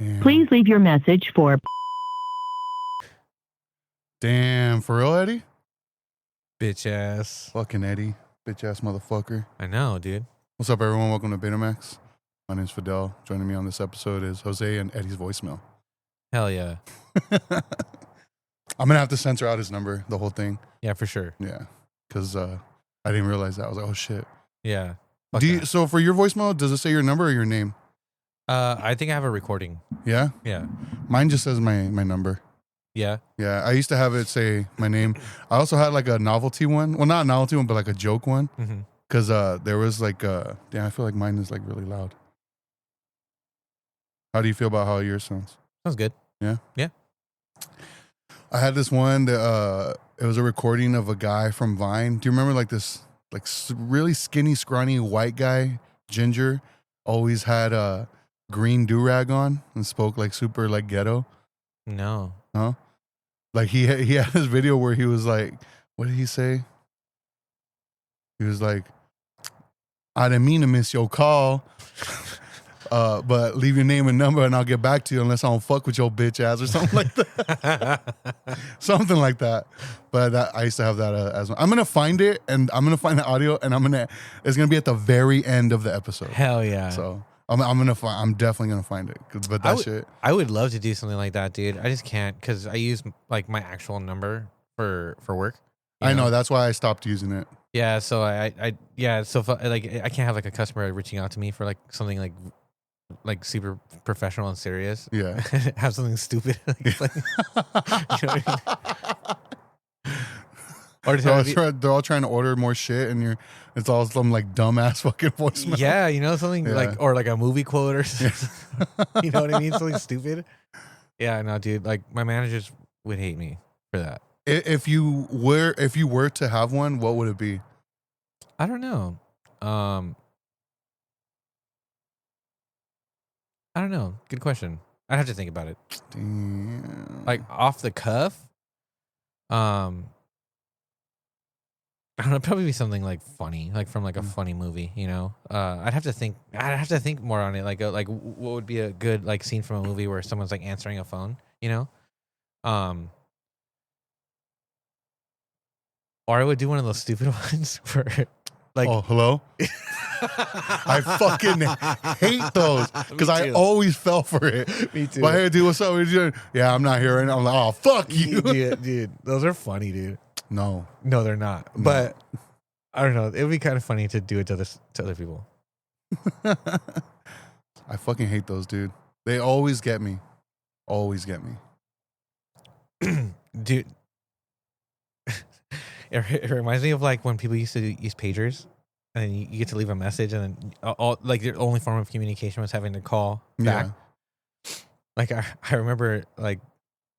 Damn. Please leave your message for... Damn, for real, Eddie? Bitch ass. Fucking Eddie. Bitch ass motherfucker. I know, dude. What's up, everyone? Welcome to Betamax. My name's Fidel. Joining me on this episode is Jose and Eddie's voicemail. Hell yeah. I'm going to have to censor out his number, the whole thing. Yeah, for sure. Yeah, because I didn't realize that. I was like, oh, shit. Yeah. So for your voicemail, does it say your number or your name? I think I have a recording. Yeah? Yeah. Mine just says my number. Yeah. Yeah, I used to have it say my name. I also had like a novelty one. Well, not a novelty one, but like a joke one. Because there was like, damn, I feel like mine is like really loud. How do you feel about how yours sounds? Sounds good. Yeah? Yeah. I had this one that it was a recording of a guy from Vine. Do you remember like this like really skinny, scrawny white guy, ginger, always had a green do-rag on and spoke like super like ghetto? No. Huh? Like he had this video where he was like, what did he say? He was like, I didn't mean to miss your call, but leave your name and number and I'll get back to you unless I don't fuck with your bitch ass or something like that. Something like that. But I used to have that as well. I'm going to find it and I'm going to find the audio and it's going to be at the very end of the episode. Hell yeah. So I'm definitely going to find it. But that shit. I would love to do something like that, dude. I just can't because I use like my actual number for work. I know. That's why I stopped using it. Yeah. So I can't have like a customer reaching out to me for like something like super professional and serious. Yeah. Have something stupid. You know what I mean? Or they're all trying to order more shit, and it's all some like dumbass fucking voicemail. Yeah, something like or like a movie quote or something. You know what I mean? Something stupid. Yeah, no, dude. Like my managers would hate me for that. If you were to have one, what would it be? I don't know. I don't know. Good question. I'd have to think about it. Damn. Like off the cuff. I don't know, probably be something like funny, like from like a funny movie, you know. I'd have to think more on it, like what would be a good like scene from a movie where someone's like answering a phone, you know. Or I would do one of those stupid ones where like, oh, hello. I fucking hate those because I always fell for it. Me too. But hey, dude, what's up? What are you doing? Yeah, I'm not here right now. I'm like, oh, fuck you, dude. Those are funny, dude. No, they're not. No. But I don't know. It would be kind of funny to do it to other people. I fucking hate those, dude. They always get me. Always get me. Dude. It reminds me of like when people used to use pagers and then you get to leave a message and then all like your only form of communication was having to call back. Yeah. Like I remember like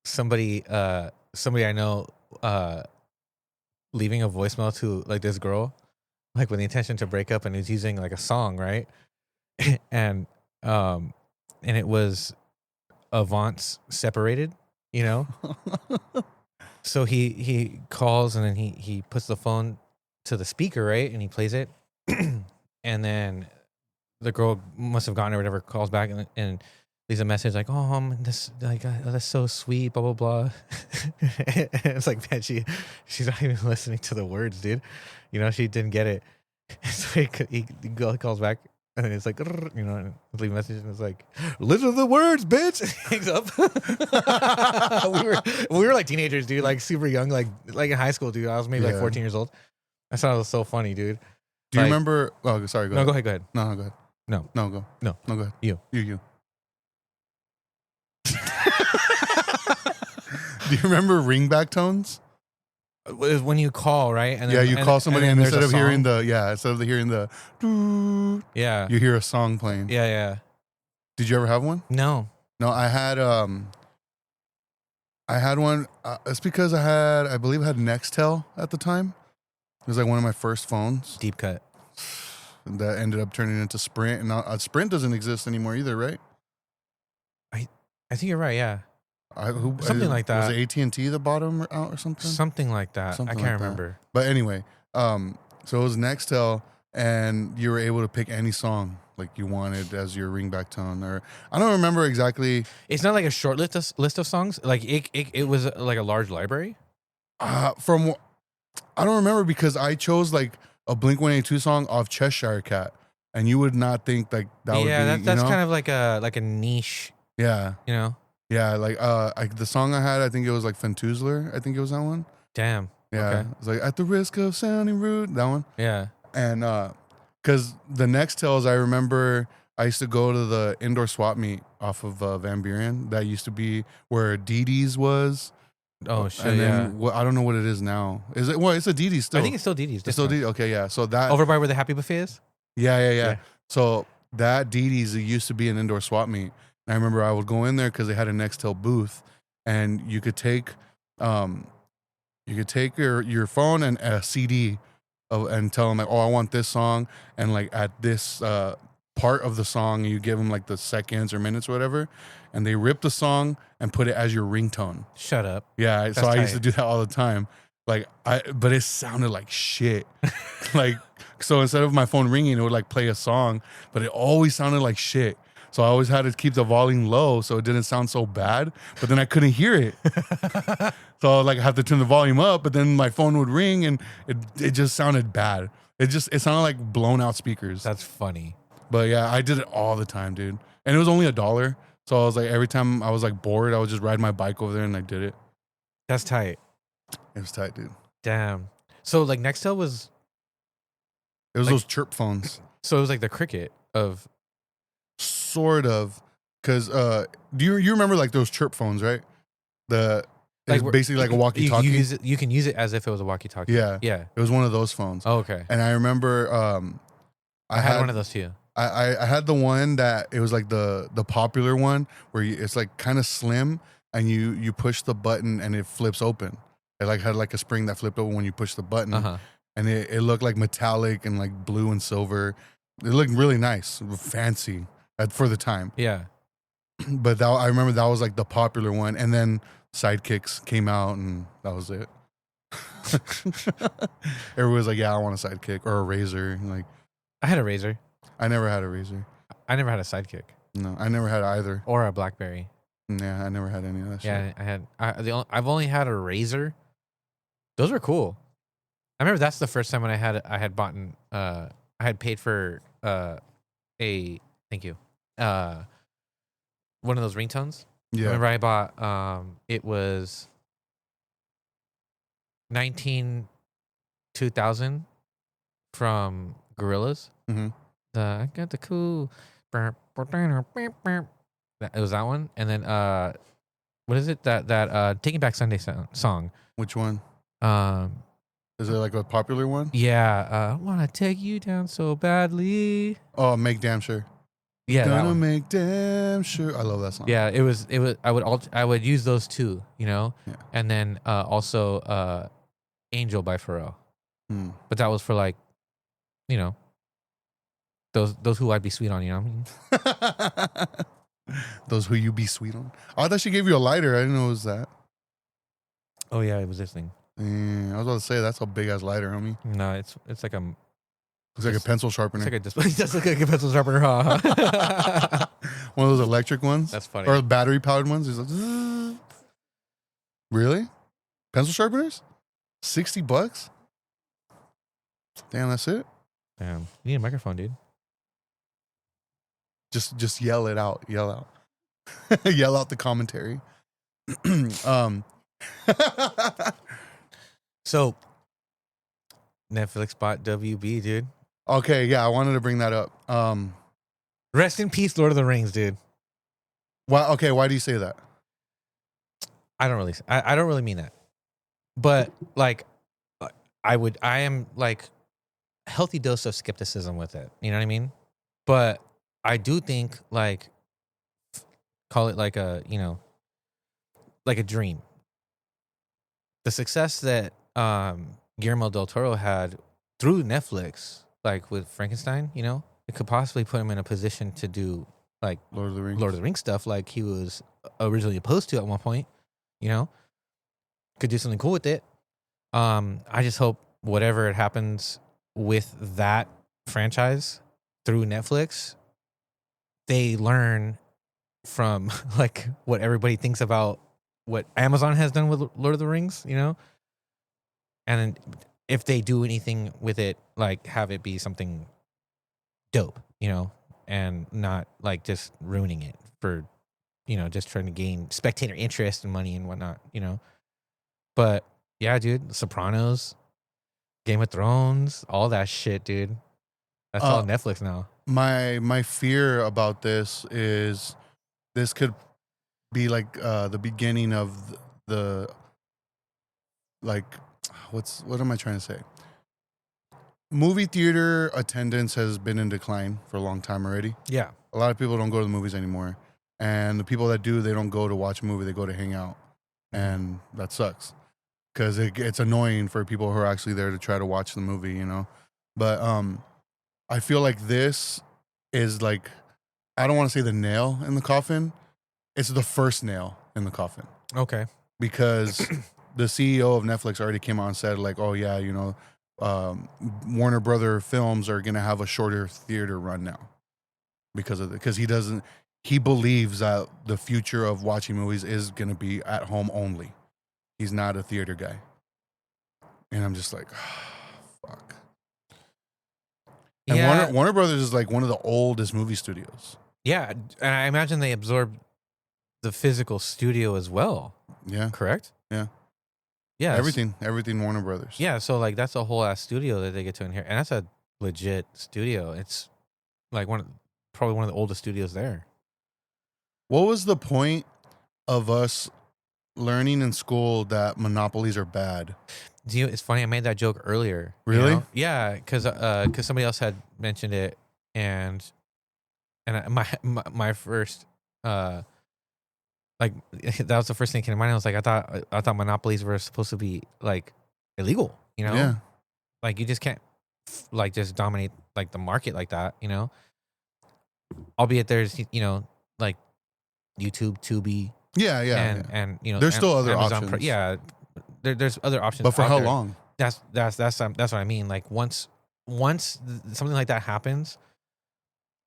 somebody I know leaving a voicemail to like this girl, like with the intention to break up, and he's using like a song, right? and it was Avant's Separated, you know? So he calls and then he puts the phone to the speaker, right? And he plays it. And then the girl must have gotten it or whatever, calls back and leaves a message like, "Oh, this like that's so sweet, blah blah blah." It's like, man, she's not even listening to the words, dude. You know, she didn't get it. So he calls back and it's like, you know, leave a message and it's like, "Listen to the words, bitch." Hangs up. we were like teenagers, dude, like super young, like in high school, dude. I was maybe like 14 years old. I thought it was so funny, dude. Do you remember? Oh, sorry. Go ahead. Go ahead. No, go ahead. No, go. No, go ahead. You. Do you remember ringback tones? When you call, right? And then, you call somebody and instead of hearing the yeah, you hear a song playing. Yeah. Did you ever have one? No, I had one. It's because I believe I had Nextel at the time. It was like one of my first phones. Deep cut. That ended up turning into Sprint, and now Sprint doesn't exist anymore either, right? I think you're right. Yeah. Something like that. Was it AT&T that bought them out or something? Something like that. I can't remember. But anyway, so it was Nextel, and you were able to pick any song like you wanted as your ringback tone. Or I don't remember exactly. It's not like a short list of songs. Like it was like a large library. From I don't remember because I chose like a Blink-182 song off Cheshire Cat, and you would not think like that would be. Yeah, that's you know? kind of like a niche. Yeah, You know. yeah. Like the song I had, I think it was like Fentuzler. I think it was that one. Damn. Yeah, Okay. it's like at the risk of sounding rude. That one. Yeah. And because the next tells, I remember I used to go to the indoor swap meet off of Van Buren. That used to be where Diddy's was. Oh shit. And Yeah. then I don't know what it is now. Is it? Well, it's a Diddy's still. I think it's still Diddy's. It's still Diddy. Okay, yeah. So that Over by where the Happy Buffet is. yeah. Yeah. So that Diddy's, it used to be an indoor swap meet. And I remember I would go in there because they had a Nextel booth, and you could take your phone and a CD and tell them like, oh, I want this song, and like at this part of the song, you give them like the seconds or minutes or whatever, and they rip the song and put it as your ringtone. Shut up. Yeah, so I used to tight. do that all the time. But it sounded like shit. Like, so instead of my phone ringing, it would like play a song, but it always sounded like shit. So I always had to keep the volume low so it didn't sound so bad, but then I couldn't hear it. So like I have to turn the volume up, but then my phone would ring and it just sounded bad. It sounded like blown out speakers. That's funny. But yeah, I did it all the time, dude. And it was only $1. So I was like, every time I was like bored, I would just ride my bike over there and I did it. That's tight. It was tight, dude. Damn. So like Nextel was. It was Like- those chirp phones. So it was like the cricket of. Sort of. Because do you remember like those chirp phones, right? It's where- basically like a walkie-talkie. You can use it as if it was a walkie-talkie. Yeah. Yeah. It was one of those phones. Oh, okay. And I remember I had one of those too. I had the one that it was like the popular one where it's like kind of slim and you push the button and it flips open. It like had like a spring that flipped open when you push the button, and it looked like metallic and like blue and silver. It looked really nice, fancy for the time. Yeah. But I remember that was like the popular one, and then Sidekicks came out, and that was it. Everybody was like, "Yeah, I want a Sidekick or a Razor." Like, I had a Razor. I never had a Razor. I never had a Sidekick No, I never had either. or a BlackBerry. Yeah, I never had any of that shit. Yeah, I've only had a Razor. Those were cool. I remember that's the first time when I had bought I had paid for thank you one of those ringtones. Yeah. Remember I bought it was 2000 from Gorillaz. Mhm. I got the cool. It was that one, and then what is it that Taking Back Sunday song? Which one? Is it like a popular one? Yeah, I wanna take you down so badly. Oh, Make Damn Sure. Yeah, that Gonna one. make damn sure. I love that song. Yeah, it was. I would use those two, Yeah. and then also Angel by Pharrell. Hmm. But that was for like, those who I'd be sweet on. You know what I mean? Those who you be sweet on. Oh, I thought she gave you a lighter. I didn't know it was that. Oh yeah, it was this thing. I was about to say that's a big ass lighter, homie. No, it's like a. Looks like a pencil sharpener. It's like a display. It does look like a pencil sharpener, huh? One of those electric ones. That's funny. Or battery powered ones. It's like, zzz. Really? Pencil sharpeners? $60? Damn, that's it. Damn, you need a microphone, dude. Just yell it out. Yell out. Yell out the commentary. So, Netflix bought WB, dude. Okay, yeah, I wanted to bring that up. Rest in peace, Lord of the Rings, dude. Why do you say that? I don't really mean that, but like, I am like healthy dose of skepticism with it. You know what I mean? But I do think like, call it like a like a dream. The success that Guillermo del Toro had through Netflix, like with Frankenstein, it could possibly put him in a position to do like Lord of the Rings stuff, like he was originally opposed to at one point. Could do something cool with it. I just hope whatever it happens with that franchise through Netflix, they learn from like what everybody thinks about what Amazon has done with Lord of the Rings, you know? And if they do anything with it, like have it be something dope, you know, and not like just ruining it for, you know, just trying to gain spectator interest and money and whatnot, you know? But yeah, dude, Sopranos, Game of Thrones, all that shit, dude. That's all Netflix now. My fear about this is this could be like the beginning of the like what am I trying to say? Movie theater attendance has been in decline for a long time already. Yeah. A lot of people don't go to the movies anymore. And the people that do, they don't go to watch a movie, they go to hang out. And that sucks. Because it's annoying for people who are actually there to try to watch the movie, you know? But I feel like this is like, I don't want to say the nail in the coffin. It's the first nail in the coffin. Okay. Because the CEO of Netflix already came out and said, like, oh, yeah, you know, Warner Brother films are going to have a shorter theater run now. Because he believes that the future of watching movies is going to be at home only. He's not a theater guy. And I'm just like, oh, fuck. And yeah. Warner Brothers is like one of the oldest movie studios. Yeah. And I imagine they absorbed the physical studio as well. Yeah. Correct? Yeah. Yeah. Everything Warner Brothers. Yeah. So like that's a whole ass studio that they get to inherit. And that's a legit studio. It's like probably one of the oldest studios there. What was the point of us learning in school that monopolies are bad? It's funny. I made that joke earlier. Really? You know? Yeah, because somebody else had mentioned it, and my first like that was the first thing that came to mind. I was like, I thought monopolies were supposed to be like illegal. You know? Yeah. Like you just can't like just dominate like the market like that. You know? Albeit there's like YouTube, Tubi. Yeah. And there's still other Amazon options. There's other options. But for how there. long? That's what I mean. Like once something like that happens,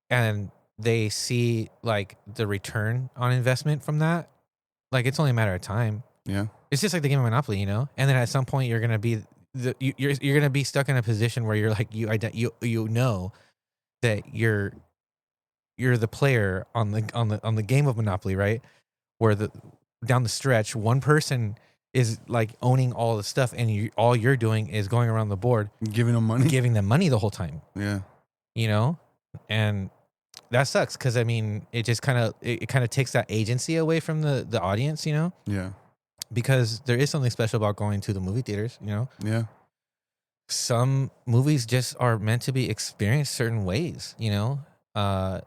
and they see like the return on investment from that, like it's only a matter of time. Yeah, it's just like the game of Monopoly, you know. And then at some point, you're gonna be you're gonna be stuck in a position where you're like you know that you're the player on the game of Monopoly, right? Where down the stretch, one person is like owning all the stuff, and all you're doing is going around the board, giving them money the whole time. Yeah, you know, and that sucks because I mean, it just kind of takes that agency away from the audience, you know. Yeah, because there is something special about going to the movie theaters, you know. Yeah, some movies just are meant to be experienced certain ways, you know.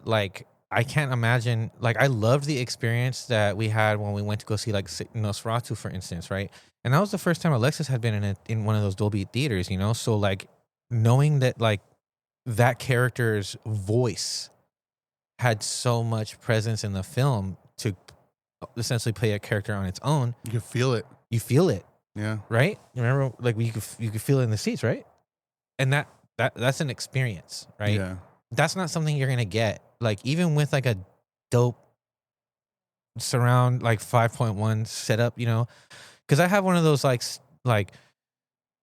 Like I can't imagine, like I loved the experience that we had when we went to go see like Nosferatu, for instance, right? And that was the first time Alexis had been in one of those Dolby theaters, you know? So like knowing that like that character's voice had so much presence in the film to essentially play a character on its own. You feel it. You feel it. Yeah. Right? Remember, like you could feel it in the seats, right? And that's an experience, right? Yeah. That's not something you're gonna get. Like even with like a dope surround like 5.1 setup, you know, because I have one of those like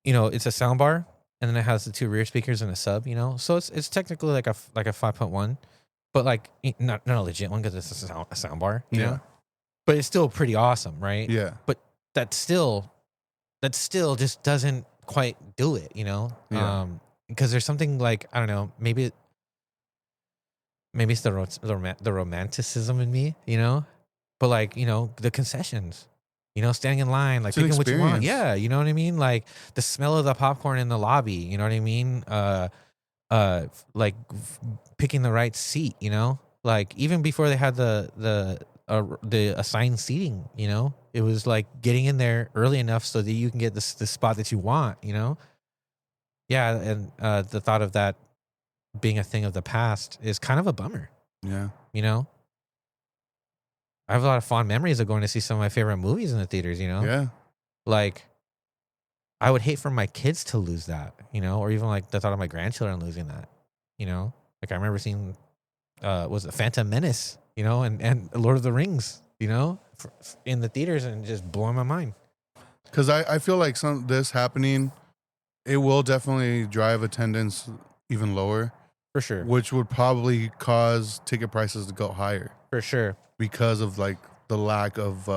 you know, it's a sound bar and then it has the two rear speakers and a sub, you know, so it's technically like a 5.1, but like not a legit one because it's a sound bar, you know, but it's still pretty awesome, right? Yeah. But that still just doesn't quite do it, you know, because there's something like I don't know, maybe it's the romanticism in me, you know, but like, you know, the concessions, you know, standing in line, like picking what you want. Yeah. You know what I mean? Like the smell of the popcorn in the lobby, you know what I mean? Like picking the right seat, you know, like even before they had the assigned seating, you know, it was like getting in there early enough so that you can get the spot that you want, you know? Yeah. And, the thought of that being a thing of the past is kind of a bummer. Yeah. You know, I have a lot of fond memories of going to see some of my favorite movies in the theaters, you know? Yeah. Like, I would hate for my kids to lose that, you know, or even like the thought of my grandchildren losing that. You know, like I remember seeing, was it Phantom Menace? You know, and Lord of the Rings. You know, in the theaters and just blowing my mind. Because I feel like this happening, it will definitely drive attendance even lower, For sure. which would probably cause ticket prices to go higher For sure. because of like the lack of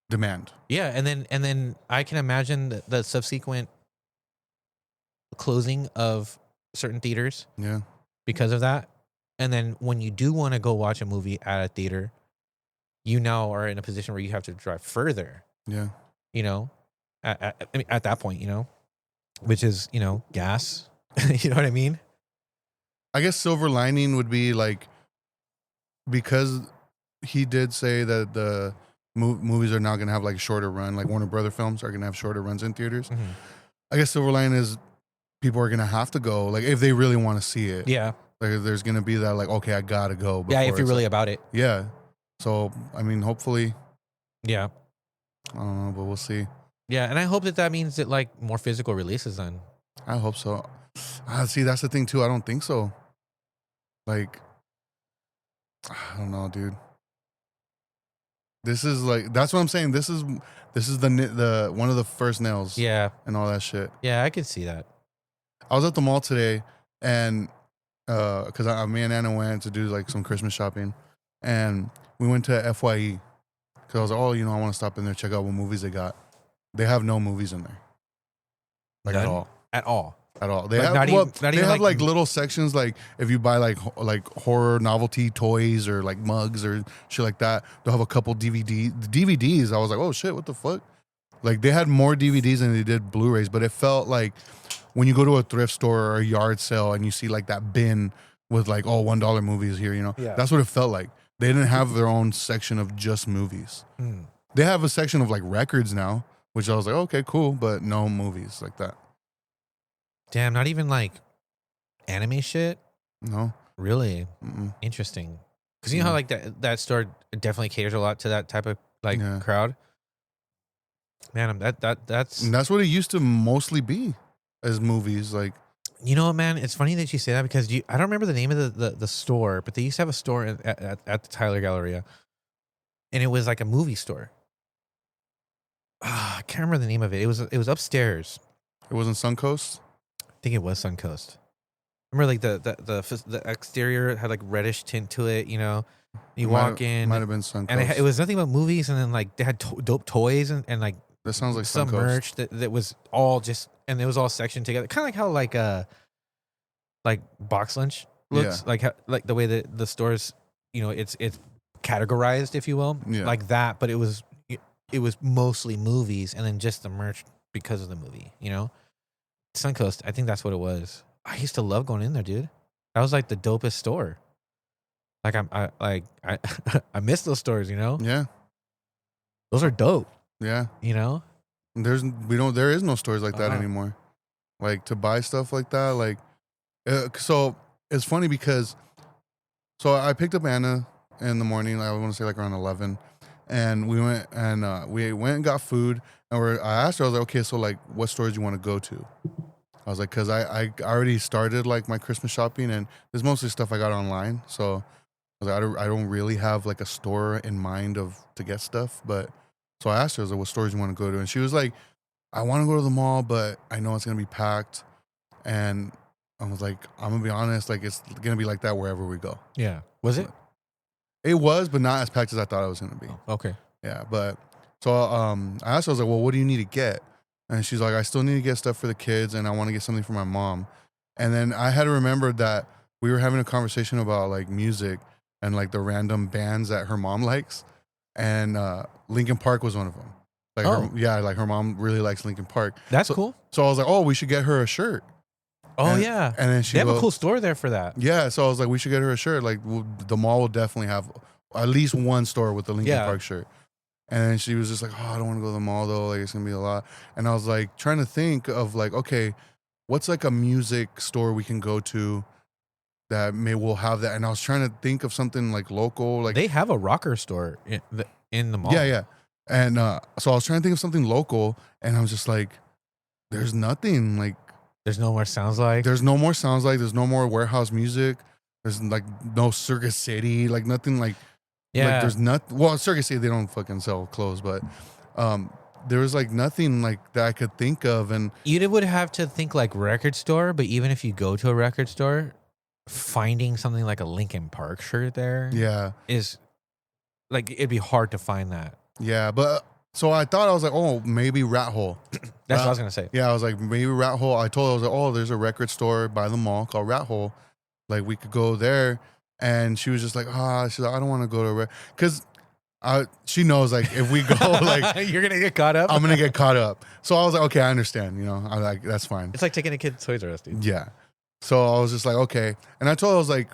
demand. Yeah, and then I can imagine the subsequent closing of certain theaters Yeah. because of that. And then when you do want to go watch a movie at a theater, you now are in a position where you have to drive further. Yeah. You know, I mean, at that point, you know, which is, you know, gas. You know what I mean? I guess silver lining would be like, because he did say that the movies are now going to have like a shorter run, like Warner Brother films are going to have shorter runs in theaters. Mm-hmm. I guess silver lining is people are going to have to go, like if they really want to see it. Yeah. Like, there's going to be that like, okay, I got to go. Yeah, if you're really like, about it. yeah. So, I mean, hopefully, Yeah. I don't know, but we'll see. Yeah, and I hope that means that like more physical releases then. I hope so. See, that's the thing too. I don't think so. Like, I don't know, dude. This is like, that's what I'm saying. This is the one of the first nails. Yeah. And all that shit. Yeah, I could see that. I was at the mall today, and because me and Anna went to do like some Christmas shopping, and we went to FYE because I was like, oh, you know, I want to stop in there, check out what movies they got. They have no movies in there, like None? at all. At all. At all. They Like, have not even- not they even, have like- like little sections, like if you buy like horror novelty toys or like mugs or shit like that, they'll have a couple DVDs. I was like, oh shit, what the fuck? Like they had more DVDs than they did Blu-rays, but it felt like when you go to a thrift store or a yard sale and you see like that bin with like, oh, $1 movies here, you know, Yeah. that's what it felt like. They didn't have their own section of just movies. Hmm. They have a section of like records now, which I was like, okay, cool, but no movies like that. Damn, not even like anime shit? No. Really? Mm-mm. Interesting. Because you know how like that store definitely caters a lot to that type of like Yeah. crowd? Man, that's... And that's what it used to mostly be as movies. Like, You know what, man? It's funny that you say that because I don't remember the name of the store, but they used to have a store at the Tyler Galleria. And it was like a movie store. I can't remember the name of it. It was upstairs. it wasn't Suncoast. I think it was Suncoast. Remember, like the exterior had like reddish tint to it. You know, you walk in, Might have been Suncoast. and it was nothing but movies, and then like they had dope toys and like That sounds like some Suncoast. merch that was all just, and it was all sectioned together, kind of like how like box lunch looks, like like the way that the stores, you know, it's categorized, if you will, Yeah. like that, but it was mostly movies, and then just the merch because of the movie, you know. Suncoast, I think that's what it was. I used to love going in there, dude. That was like the dopest store. Like I miss those stores, you know. Yeah. Those are dope, Yeah. you know. There is no stores like that Uh-huh. anymore. Like to buy stuff like that. Like, so it's funny because, so I picked up Anna in the morning. I want to say like around 11, and we went and got food. And I asked her, I was like, okay, so like, what stores do you want to go to? I was like, because I already started like my Christmas shopping, and there's mostly stuff I got online. So I was like, I don't really have like a store in mind to get stuff. But so I asked her, I was like, what stores do you want to go to? And she was like, I want to go to the mall, but I know it's going to be packed. And I was like, I'm going to be honest, like it's going to be like that wherever we go. Yeah, was it? It was, but not as packed as I thought it was going to be. Okay. Yeah, but so I asked her, I was like, well, what do you need to get? And she's like, I still need to get stuff for the kids, and I want to get something for my mom. And then I had to remember that we were having a conversation about like music and like the random bands that her mom likes, and Linkin Park was one of them. Like, like her mom really likes Linkin Park. That's cool. So I was like, oh, we should get her a shirt. Oh And- yeah, And then she they have goes, a cool store there for that. yeah. So I was like, we should get her a shirt. Like the mall will definitely have at least one store with the Linkin Yeah. Park shirt. And then she was just like, oh, I don't want to go to the mall though. Like it's gonna be a lot. And I was like trying to think of like, okay, what's like a music store we can go to that will have that. And I was trying to think of something like local, like They have a rocker store in the mall. yeah. And so I was trying to think of something local, and I was just like, there's nothing like. There's no more Sounds Like. There's no more Sounds Like. There's no more warehouse music. There's like no Circus City. Like nothing like. Yeah. Like there's not. Well, Circus City they don't fucking sell clothes, but there was like nothing like that I could think of, and you would have to think like record store. But even if you go to a record store, finding something like a Linkin Park shirt there, is like it'd be hard to find that. Yeah, but so I thought I was like, oh, maybe Rat Hole. That's what I was gonna say. Yeah, I was like, maybe Rat Hole. I told her, I was like, oh, there's a record store by the mall called Rat Hole. Like we could go there. And she was just like, she's like, I don't want to go to because she knows like if we go like you're gonna get caught up. I'm gonna get caught up. So I was like, okay, I understand. You know, I like that's fine. It's like taking a kid to Toys R Us, dude. Yeah. So I was just like, okay. And I told her, I was like,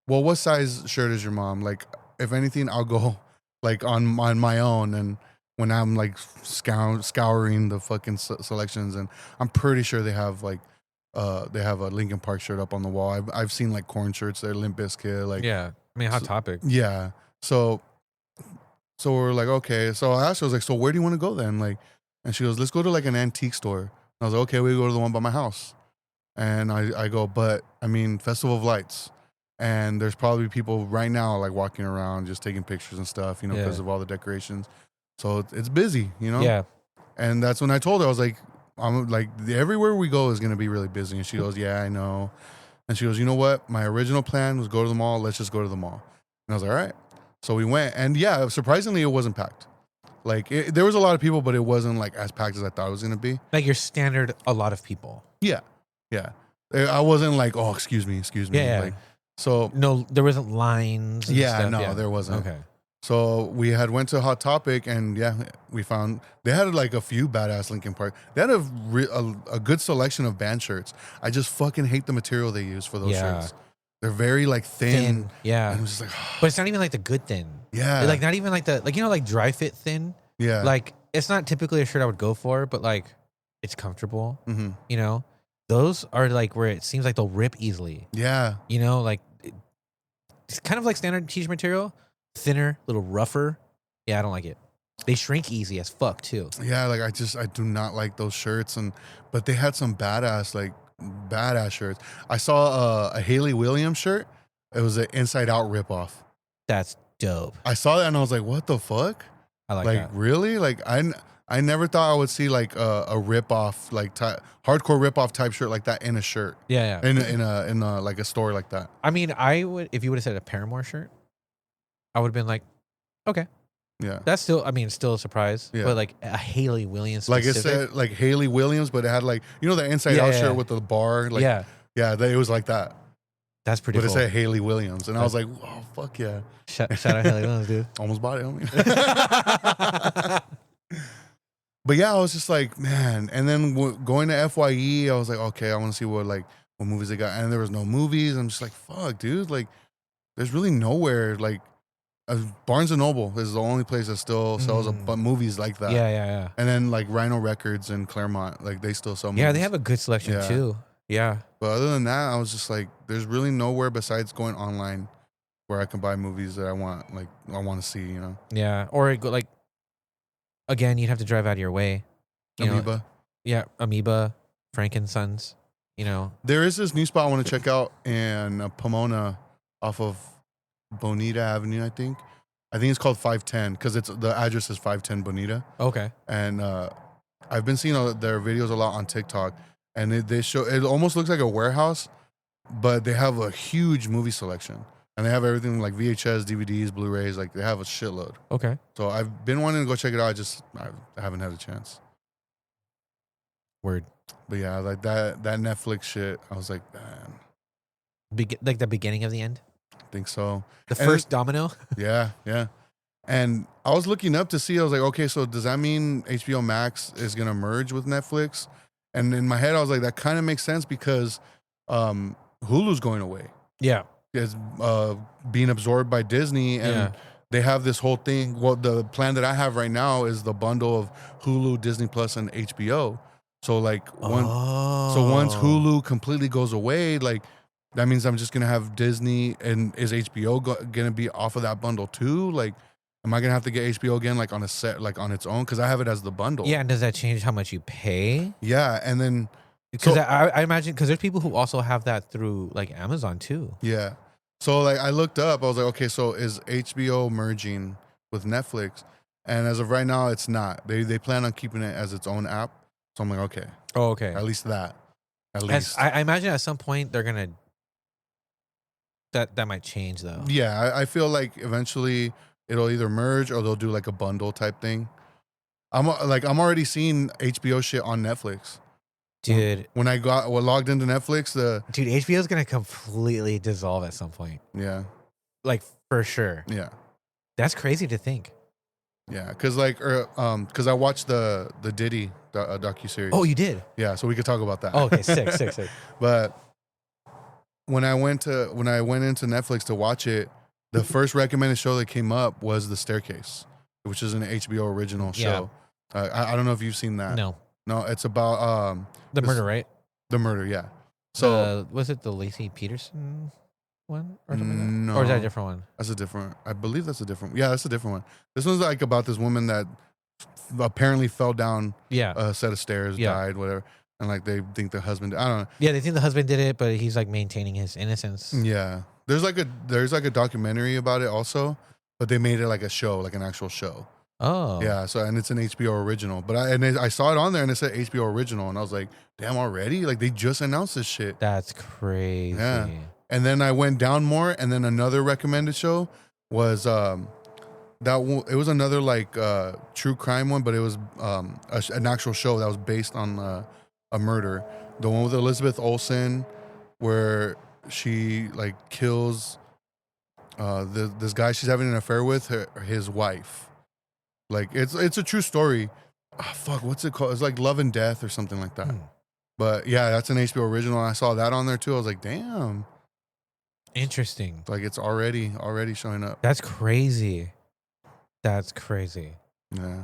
well, what size shirt is your mom? Like, if anything, I'll go like on my own. And when I'm like scouring the fucking selections, and I'm pretty sure they have like. They have a Linkin Park shirt up on the wall. I've seen like corn shirts there, Limp Bizkit, like yeah. I mean, Hot Topic. Yeah. So we're like, okay. So I asked her, I was like, so where do you want to go then? Like, and she goes, let's go to like an antique store. And I was like, okay, we go to the one by my house. And I go, but I mean, Festival of Lights, and there's probably people right now like walking around just taking pictures and stuff, you know, because of all the decorations. So it's busy, you know. Yeah. And that's when I told her, I was like. I'm like, everywhere we go is going to be really busy. And she goes, yeah, I know. And she goes, you know what? My original plan was go to the mall. Let's just go to the mall. And I was like, all right. So we went. And yeah, surprisingly, it wasn't packed. Like, there was a lot of people, but it wasn't like as packed as I thought it was going to be. Like your standard, a lot of people. Yeah. Yeah. I wasn't like, oh, excuse me. Yeah. Like, so. No, there wasn't lines. And stuff. There wasn't. Okay. So we had went to Hot Topic, and we found they had like a few badass Linkin Park. They had a good selection of band shirts. I just fucking hate the material they use for those shirts. They're very like thin. Yeah. And it was just like, but it's not even like the good thin. Yeah. Like not even like the like dry fit thin. Yeah. Like it's not typically a shirt I would go for, but like it's comfortable. Mm-hmm. You know, those are like where it seems like they'll rip easily. Yeah. You know, like it's kind of like standard t-shirt material. Thinner, a little rougher. Yeah, I don't like it. They shrink easy as fuck too. Yeah, like I do not like those shirts, but they had some badass shirts. I saw a Hayley Williams shirt. It was an Inside Out ripoff. That's dope. I saw that and I was like, what the fuck? I like that. Really? Like I never thought I would see like a ripoff, like hardcore ripoff type shirt like that in a shirt. Yeah. In a like a store like that. I mean, I would if you would have said a Paramore shirt. I would have been like, okay. Yeah. That's still, I mean, still a surprise. Yeah. But like a Hayley Williams like specific. it said, like Hayley Williams, but it had like, you know, the Inside Out shirt with the bar? Like, yeah. Yeah, it was like that. That's pretty cool. But it said Hayley Williams. And I was like, oh, fuck yeah. Shout out Hayley Williams, dude. Almost bought it, homie. But yeah, I was just like, man. And then going to FYE, I was like, okay, I want to see what movies they got. And there was no movies. I'm just like, fuck, dude. Like, there's really nowhere, like, Barnes & Noble is the only place that still sells movies like that. Yeah. And then like Rhino Records in Claremont, like they still sell movies. Yeah, they have a good selection too. Yeah. But other than that, I was just like, there's really nowhere besides going online where I can buy movies that I want, like I want to see, you know? Yeah. Or like, again, you'd have to drive out of your way. Amoeba. Amoeba, Frankensons, you know. There is this new spot I want to check out in Pomona off of Bonita Avenue, I think. It's called 510 because the address is 510 Bonita. Okay. And I've been seeing their videos a lot on TikTok, and they show it almost looks like a warehouse, but they have a huge movie selection, and they have everything like VHS, DVDs, Blu-rays. Like they have a shitload. Okay. So I've been wanting to go check it out. I haven't had a chance. Word. But yeah, like that Netflix shit. I was like, man. Like the beginning of the end. I think so. The first domino? Yeah. And I was looking up to see, I was like, okay, so does that mean HBO Max is going to merge with Netflix? And in my head, I was like, that kind of makes sense because Hulu's going away. Yeah. It's being absorbed by Disney, and they have this whole thing. Well, the plan that I have right now is the bundle of Hulu, Disney Plus, and HBO. So like once Hulu completely goes away, like that means I'm just gonna have Disney, and is HBO gonna be off of that bundle too? Like, am I gonna have to get HBO again, like on a set, like on its own? Because I have it as the bundle. Yeah, and does that change how much you pay? Yeah, and then Because So I imagine because there's people who also have that through like Amazon too. yeah. So like I looked up, I was like, okay, so is HBO merging with Netflix? And as of right now, it's not. They plan on keeping it as its own app. So I'm like, okay, Oh, okay. at least that. At As least. I imagine at some point they're gonna that might change though. Yeah, I feel like eventually it'll either merge or they'll do like a bundle type thing. I'm already seeing HBO shit on Netflix. Dude, When I logged into Netflix, dude, HBO is gonna completely dissolve at some point. yeah, Like for sure. yeah. That's crazy to think. Yeah, because because I watched the Diddy docu series. Oh, you did? Yeah, so we could talk about that. Oh, okay, sick. But when I went into Netflix to watch it, the first recommended show that came up was The Staircase, which is an HBO original show. I don't know if you've seen that. No. No, it's about The murder, right? the murder. Yeah. So Was it the Lacey Peterson one or something? no, Or is that a different one? that's a different. I believe that's a different. Yeah, that's a different one. This one's like about this woman that apparently fell down Yeah. a set of stairs, Yeah. died, whatever, and like they think the husband. I don't know. Yeah, they think the husband did it, but he's like maintaining his innocence. Yeah, there's like a documentary about it also, but they made it like a show, like an actual show. Oh. Yeah, so and it's an HBO original, but I saw it on there and it said HBO original, and I was like, damn, already? Like they just announced this shit. That's crazy. Yeah. And then I went down more, and then another recommended show was it was another like true crime one, but it was an actual show that was based on a murder. The one with Elizabeth Olsen, where she like kills this guy she's having an affair with, his wife. Like it's a true story. Oh, fuck, what's it called? It's like Love and Death or something like that. But yeah, that's an HBO original. I saw that on there too. I was like, damn. Interesting. Like it's already showing up. That's crazy. That's crazy. Yeah.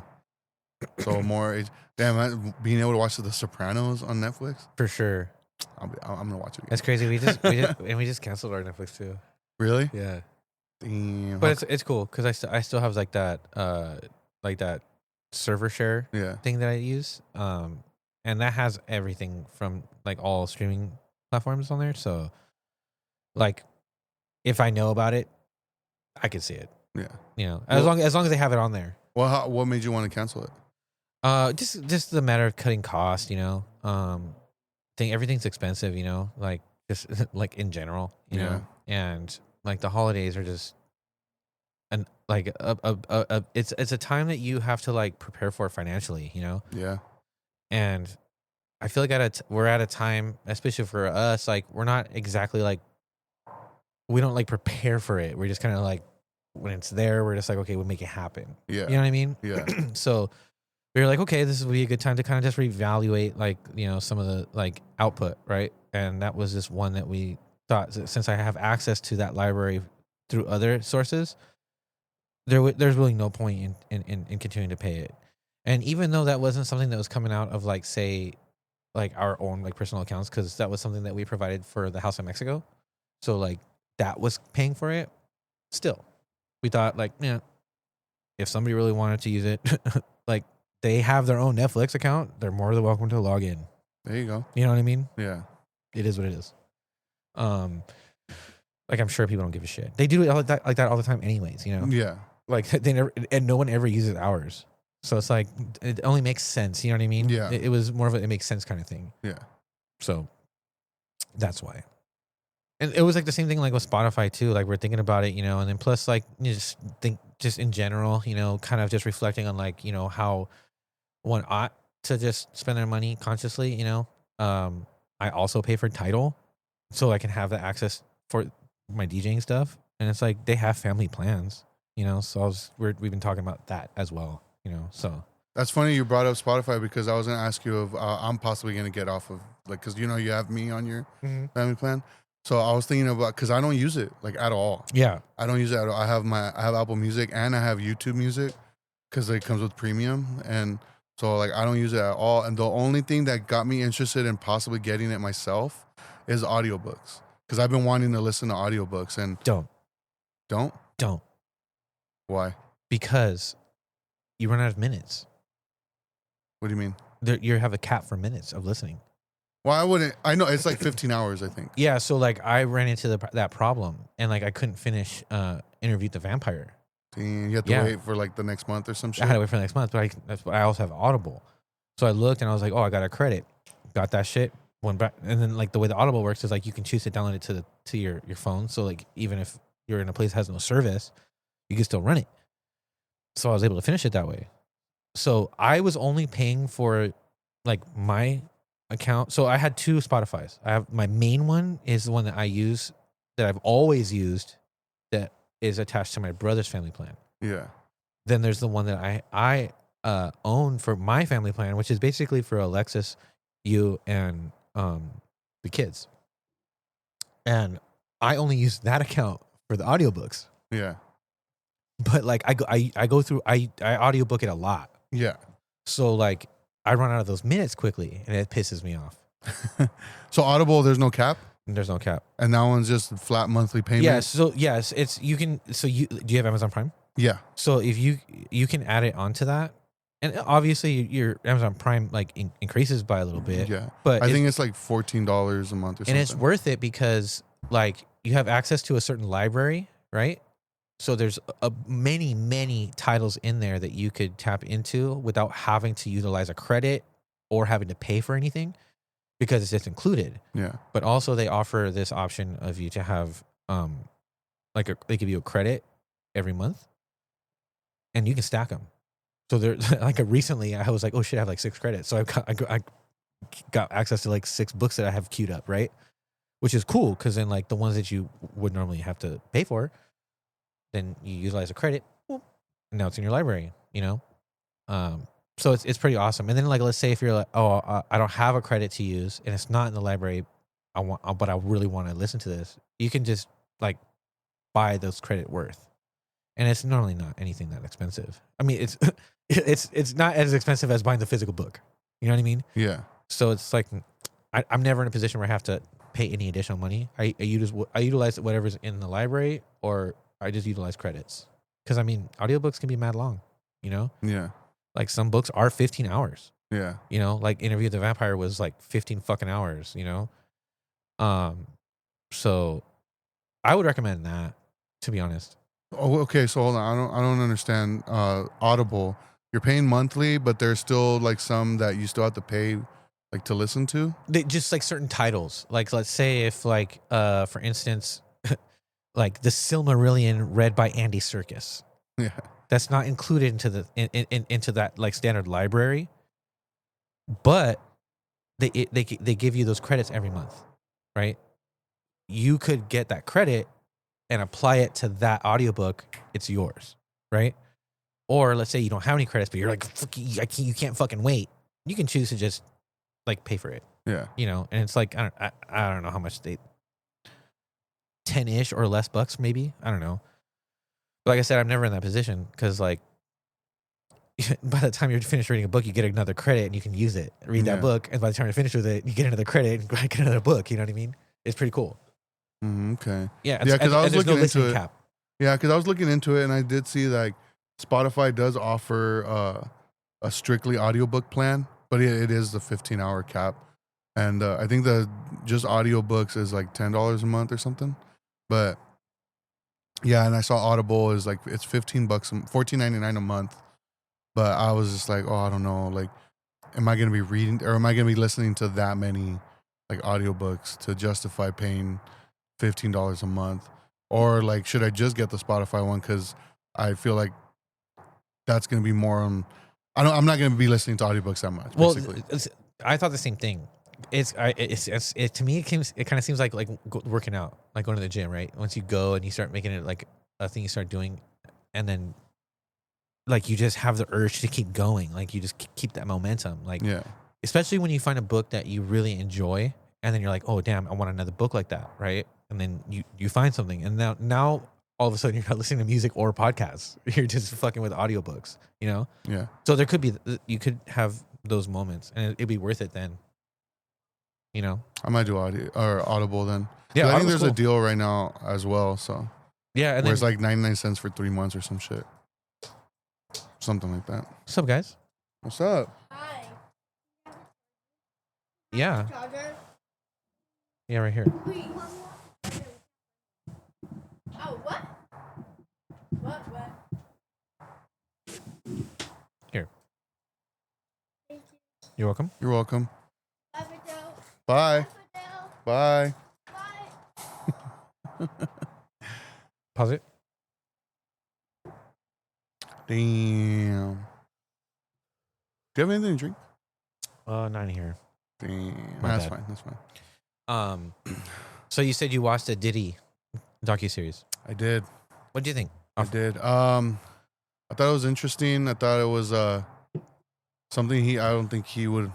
So being able to watch The Sopranos on Netflix, For sure. I'm gonna watch it again. That's crazy. We just canceled our Netflix too. Really? Yeah. Damn. But it's cool because I still have like that server share Yeah. thing that I use. And that has everything from like all streaming platforms on there. So like if I know about it, I can see it. Yeah. You know, as long as they have it on there. Well, what made you want to cancel it? Just the matter of cutting costs, you know. Think everything's expensive, you know, like just like in general, you know. And like the holidays are just and like it's a time that you have to like prepare for financially, you know. Yeah. And I feel like we're at a time, especially for us, like we're not exactly like we don't like prepare for it. We're just kind of like when it's there, we're just like, okay, we'll make it happen. Yeah. You know what I mean? Yeah. So we were like, okay, this would be a good time to kind of just reevaluate like, you know, some of the like output, right? And that was just one that we thought, since I have access to that library through other sources, there's really no point in continuing to pay it. And even though that wasn't something that was coming out of like, say, like our own like personal accounts, because that was something that we provided for the House of Mexico. So like that was paying for it. Still, we thought like, yeah, if somebody really wanted to use it, like they have their own Netflix account, they're more than welcome to log in. There you go. You know what I mean? Yeah. It is what it is. Like I'm sure people don't give a shit. They do it like that all the time, anyways. You know? Yeah. Like they never, and no one ever uses ours. So it's like it only makes sense. You know what I mean? Yeah. It was more of a it makes sense kind of thing. Yeah. So that's why. And it was like the same thing like with Spotify too. Like we're thinking about it, you know, and then plus like you just think just in general, you know, kind of just reflecting on like, you know, how one ought to just spend their money consciously, you know. I also pay for Tidal so I can have the access for my DJing stuff. And it's like they have family plans, you know, so we've been talking about that as well, you know. So that's funny you brought up Spotify because I was gonna ask you if I'm possibly gonna get off of like because you know you have me on your family plan. So I was thinking about because I don't use it like at all. Yeah, I don't use it at all. I have Apple Music and I have YouTube Music because it comes with premium, and so like I don't use it at all. And the only thing that got me interested in possibly getting it myself is audiobooks because I've been wanting to listen to audiobooks and don't why? Because you run out of minutes. What do you mean? You have a cap for minutes of listening. Well, I wouldn't. I know it's like 15 hours. I think. Yeah, so like I ran into that problem, and like I couldn't finish Interview the Vampire. Dang, you have to wait for like the next month or some shit. I had to wait for the next month, but I also have Audible. So I looked and I was like, oh, I got a credit. Got that shit. Went back, and then like the way the Audible works is like you can choose to download it to your phone. So like even if you're in a place that has no service, you can still run it. So I was able to finish it that way. So I was only paying for like my account. So I had 2 Spotifys. I have my main one is the one that I use, that I've always used, that is attached to my brother's family plan. Yeah. Then there's the one that I own for my family plan, which is basically for Alexis, you, and the kids. And I only use that account for the audiobooks. Yeah. But like I go through I audiobook it a lot. Yeah. So like I run out of those minutes quickly, and it pisses me off. So Audible, there's no cap? There's no cap. And that one's just flat monthly payment? Yeah, so yes, it's you can do you have Amazon Prime? Yeah. So if you can add it onto that, and obviously your Amazon Prime like increases by a little bit. Yeah. But I think it's like $14 a month or something. And it's worth it because like you have access to a certain library, right? So there's many titles in there that you could tap into without having to utilize a credit or having to pay for anything, because it's just included. Yeah. But also they offer this option of you to have they give you a credit every month, and you can stack them. So there, like recently, I was like, oh shit, I have like 6 credits. So I got access to like 6 books that I have queued up, right? Which is cool, because then like the ones that you would normally have to pay for, then you utilize a credit, and now it's in your library, you know? So it's pretty awesome. And then like, let's say if you're like, oh, I don't have a credit to use and it's not in the library, but I really want to listen to this. You can just like buy those credit worth. And it's normally not anything that expensive. I mean, it's not as expensive as buying the physical book. You know what I mean? Yeah. So it's like, I'm never in a position where I have to pay any additional money. I utilize whatever's in the library, or I just utilize credits. Because I mean, audiobooks can be mad long, you know? Yeah. Like some books are 15 hours. Yeah. You know, like Interview with the Vampire was like 15 fucking hours, you know? So I would recommend that, to be honest. Oh, okay. So hold on. I don't understand. Audible, you're paying monthly, but there's still like some that you still have to pay, like to listen to. They just like certain titles. Like let's say if like for instance, like the Silmarillion read by Andy Serkis. Yeah. That's not included into the into that like standard library, but they give you those credits every month, right? You could get that credit and apply it to that audiobook. It's yours, right? Or let's say you don't have any credits, but you're like, you can't fucking wait. You can choose to just like pay for it. Yeah. You know, and it's like I don't know how much 10-ish or less bucks maybe. I don't know. But like I said, I'm never in that position, because like by the time you're finished reading a book, you get another credit and you can use it. Read that book, and by the time you're finished with it, you get another credit and get another book. You know what I mean? It's pretty cool. Okay. Yeah. Yeah, because I was looking into it. Cap. Yeah, because I was looking into it, and I did see like Spotify does offer a strictly audiobook plan, but it is the 15-hour cap, and I think the just audiobooks is like $10 a month or something. But yeah, and I saw Audible is like it's $15, $14.99 a month. But I was just like, oh, I don't know, like, am I gonna be reading, or am I gonna be listening to that many like audiobooks to justify paying $15 a month? Or like, should I just get the Spotify one, because I feel like that's gonna be more on. I'm not gonna be listening to audiobooks that much. Basically. Well, I thought the same thing. It's to me it kind of seems like working out, like going to the gym, right? Once you go and you start making it like a thing you start doing, and then like you just have the urge to keep going, like you just keep that momentum, like yeah. Especially when you find a book that you really enjoy, and then you're like, oh damn, I want another book like that, right? And then you find something, and now all of a sudden you're not listening to music or podcasts, you're just fucking with audiobooks, you know? Yeah. So you could have those moments, and it'd be worth it then. You know, I might do Audible then. Yeah, I think there's a deal right now as well. So yeah, and where it's like 99 cents for 3 months or some shit, something like that. What's up, guys? What's up? Hi. Yeah. Yeah, right here. Oh, what? What? Here. Thank you. You're welcome. You're welcome. Bye, Fidel. Bye. Fidel. Bye. Bye. Pause it. Damn. Do you have anything to drink? Not in here. Damn. My That's bad. fine. That's fine. So you said you watched the Diddy docuseries. I did. What do you think? I did. I thought it was interesting. I thought it was something I don't think he would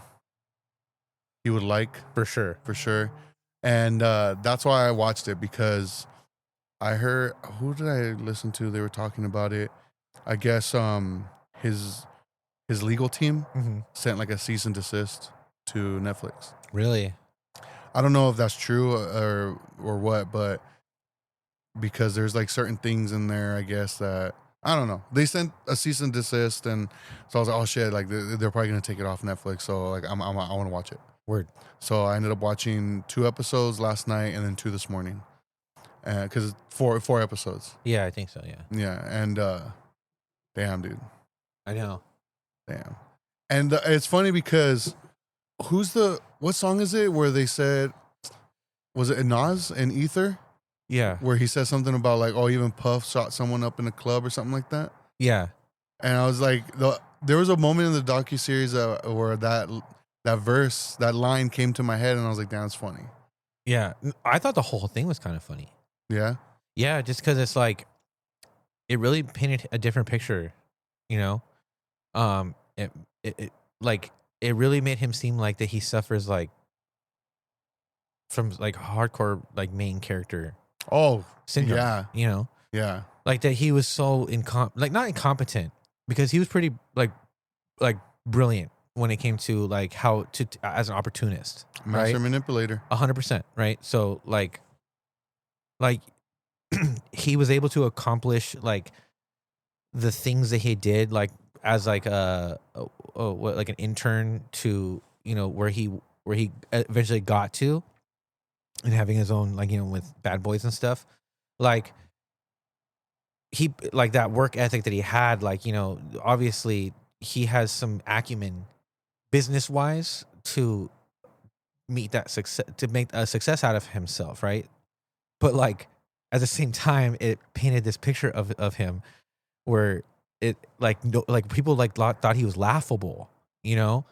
like For sure. for sure. And that's why I watched it, because I heard, who did I listen to? They were talking about it. I guess his legal team Mm-hmm. sent like a cease and desist to Netflix. Really? I don't know if that's true or what, but because there's like certain things in there, I guess that I don't know. They sent a cease and desist, and so I was like, oh shit, like they're probably gonna take it off Netflix. So like I want to watch it. Word. So I ended up watching 2 episodes last night and then 2 this morning, because four episodes. Yeah, I think so. Yeah. Yeah, and damn, dude, I know. damn. And it's funny because what song is it where they said, was it Nas and Ether, Yeah. where he said something about like, oh, even Puff shot someone up in a club or something like that? Yeah. And I was like, there was a moment in the docuseries where that verse, that line came to my head, and I was like, damn, it's funny. Yeah. I thought the whole thing was kind of funny. Yeah. Yeah, just because it's like, it really painted a different picture, you know. It really made him seem like that he suffers like from like hardcore like main character Oh, syndrome. yeah. You know, Yeah. like that he was so not incompetent, because he was pretty like brilliant when it came to like how to as an opportunist, Master right? manipulator. 100%, right? So like he was able to accomplish like the things that he did, like as like like an intern to, you know, where he eventually got to, and having his own, like, you know, with Bad Boys and stuff, like he, like that work ethic that he had, like, you know, obviously he has some acumen business wise to meet that success, to make a success out of himself, right? But like at the same time, it painted this picture of him where it like no, like people like thought he was laughable, you know,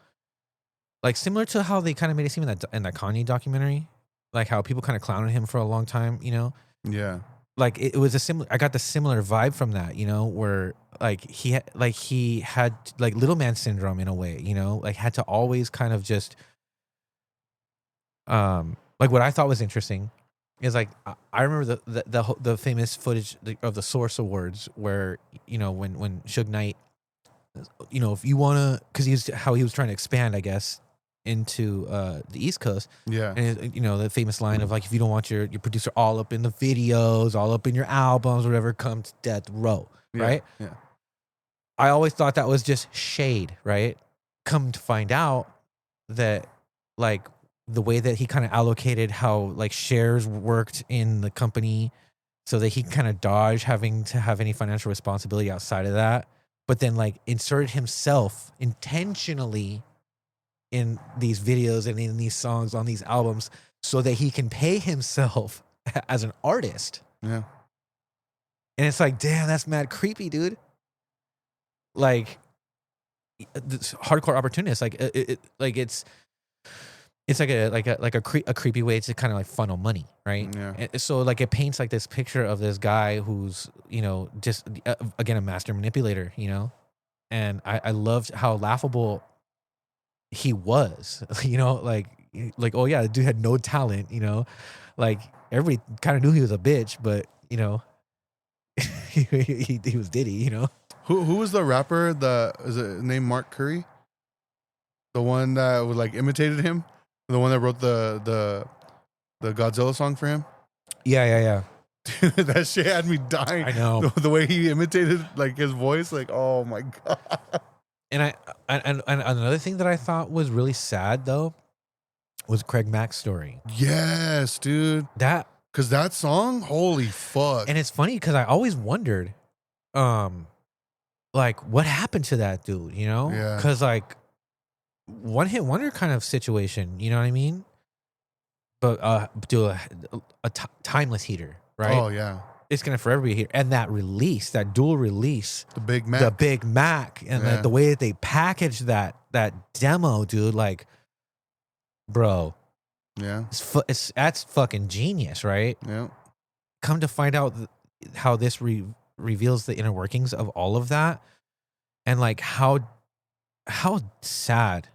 like similar to how they kind of made it seem in that Kanye documentary, like how people kind of clowned him for a long time, you know. Yeah. Like it was a similar. I got the similar vibe from that, you know, where like he had like little man syndrome in a way, you know, like had to always kind of just like what I thought was interesting is like I remember the famous footage of the Source Awards where, you know, when Suge Knight, you know, if you wanna, because he was trying to expand, I guess, into the East Coast. Yeah. And you know, the famous line of like, if you don't want your producer all up in the videos, all up in your albums, whatever, come to death row, right? Yeah. I always thought that was just shade, right? Come to find out that like the way that he kind of allocated how like shares worked in the company, so that he kind of dodged having to have any financial responsibility outside of that, but then like inserted himself intentionally in these videos and in these songs on these albums so that he can pay himself as an artist. Yeah. And it's like, damn, that's mad creepy, dude. Like this hardcore opportunist, like it's like a creepy way to kind of like funnel money, right? Yeah. And so like it paints like this picture of this guy who's, you know, just again a master manipulator, you know. And I loved how laughable he was, you know, like oh yeah, the dude had no talent, you know, like everybody kind of knew he was a bitch, but you know, he was Diddy, you know. Who was the rapper? Is it named Mark Curry? The one that was like imitated him, the one that wrote the Godzilla song for him. Yeah. That shit had me dying. I know the way he imitated like his voice, like oh my god. And and another thing that I thought was really sad though was Craig Mack's story. Yes, dude. That Because that song, holy fuck. and it's funny because I always wondered, like what happened to that dude, you know? Yeah. Because like one hit wonder kind of situation, you know what I mean? But do a timeless heater, right? Oh, yeah. It's gonna forever be here. And that release, that dual release, The Big Mac. the Big Mac, and Yeah. the way that they packaged that demo, dude, like, bro, Yeah. that's fucking genius, right? Yeah. Come to find out how this reveals the inner workings of all of that, and like how sad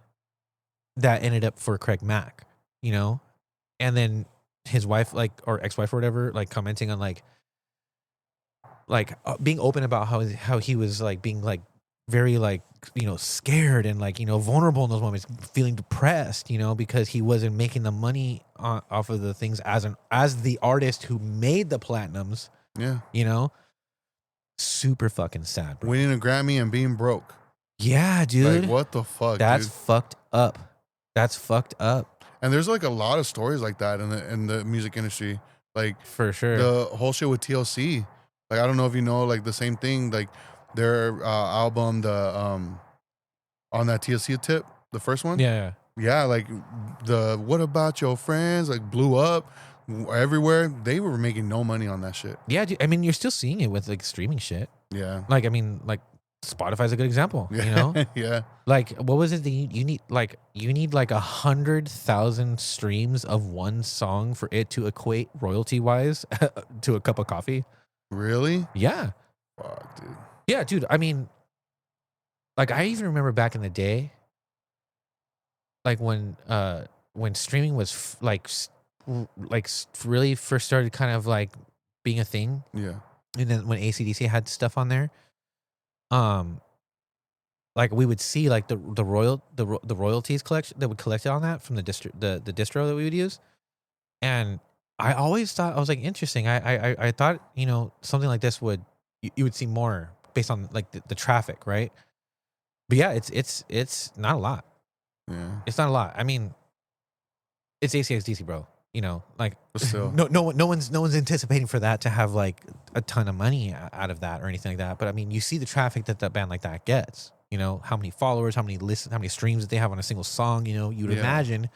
that ended up for Craig Mack, you know, and then his wife, like, or ex-wife or whatever, like commenting on like being open about how he was like being like very like, you know, scared and like, you know, vulnerable in those moments, feeling depressed, you know, because he wasn't making the money off of the things as the artist who made the platinums, Yeah. you know. Super fucking sad, bro. Winning a Grammy and being broke. Yeah, dude. Like, what the fuck, That's dude? fucked up. That's fucked up. And there's like a lot of stories like that in the music industry. Like, For sure. the whole shit with TLC. Like, I don't know if you know, like, the same thing. Like, their album, on that TLC tip, the first one. Yeah. Yeah, like, the What About Your Friends, like, blew up everywhere. They were making no money on that shit. Yeah, dude, I mean, you're still seeing it with like streaming shit. Yeah. Like, I mean, like Spotify's a good example, Yeah. you know? Yeah. Like, what was it that you need? Like, you need like 100,000 streams of one song for it to equate royalty wise to a cup of coffee. Really? Yeah. Fuck, dude. Yeah, dude. I mean, like, I even remember back in the day, like when streaming was really first started kind of like being a thing. Yeah. And then when AC/DC had stuff on there, like we would see like the royalties collection that would collect it on that from the distro that we would use, and I always thought, I was like, interesting. I thought, you know, something like this would you would see more based on like the traffic, right? But yeah, it's not a lot. Yeah. It's not a lot. I mean, it's ACXDC, bro. You know, like But still. no one's anticipating for that to have like a ton of money out of that or anything like that. But I mean, you see the traffic that band like that gets. You know, how many followers, how many listens, how many streams that they have on a single song. You know, you would imagine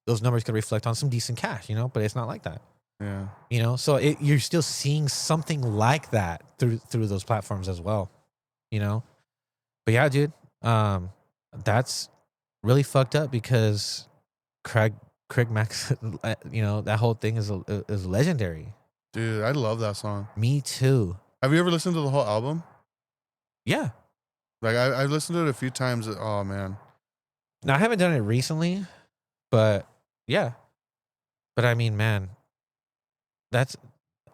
those numbers could reflect on some decent cash. You know, but it's not like that. Yeah. You know, so you're still seeing something like that through those platforms as well. You know, but yeah, dude, that's really fucked up because Craig Mack's, you know, that whole thing is legendary. Dude, I love that song. Me too. Have you ever listened to the whole album? Yeah. Like, I've listened to it a few times. Oh, man. Now I haven't done it recently, but yeah. But I mean, man, that's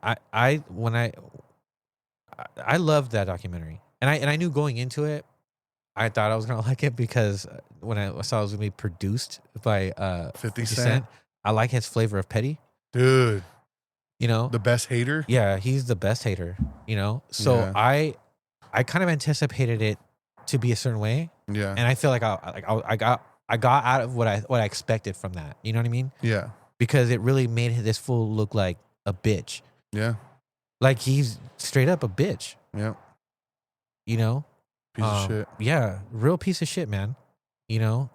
I loved that documentary, and I knew going into it, I thought I was gonna like it because when I saw it was gonna be produced by 50 Cent. I like his flavor of petty. Dude, You know, the best hater. yeah, he's the best hater. You know, so Yeah. I kind of anticipated it to be a certain way, Yeah. and I feel like I got out of what I expected from that. You know what I mean? Yeah. Because it really made this fool look like a bitch. Yeah. Like he's straight up a bitch. Yeah. You know? Piece of shit. Yeah, real piece of shit, man. You know?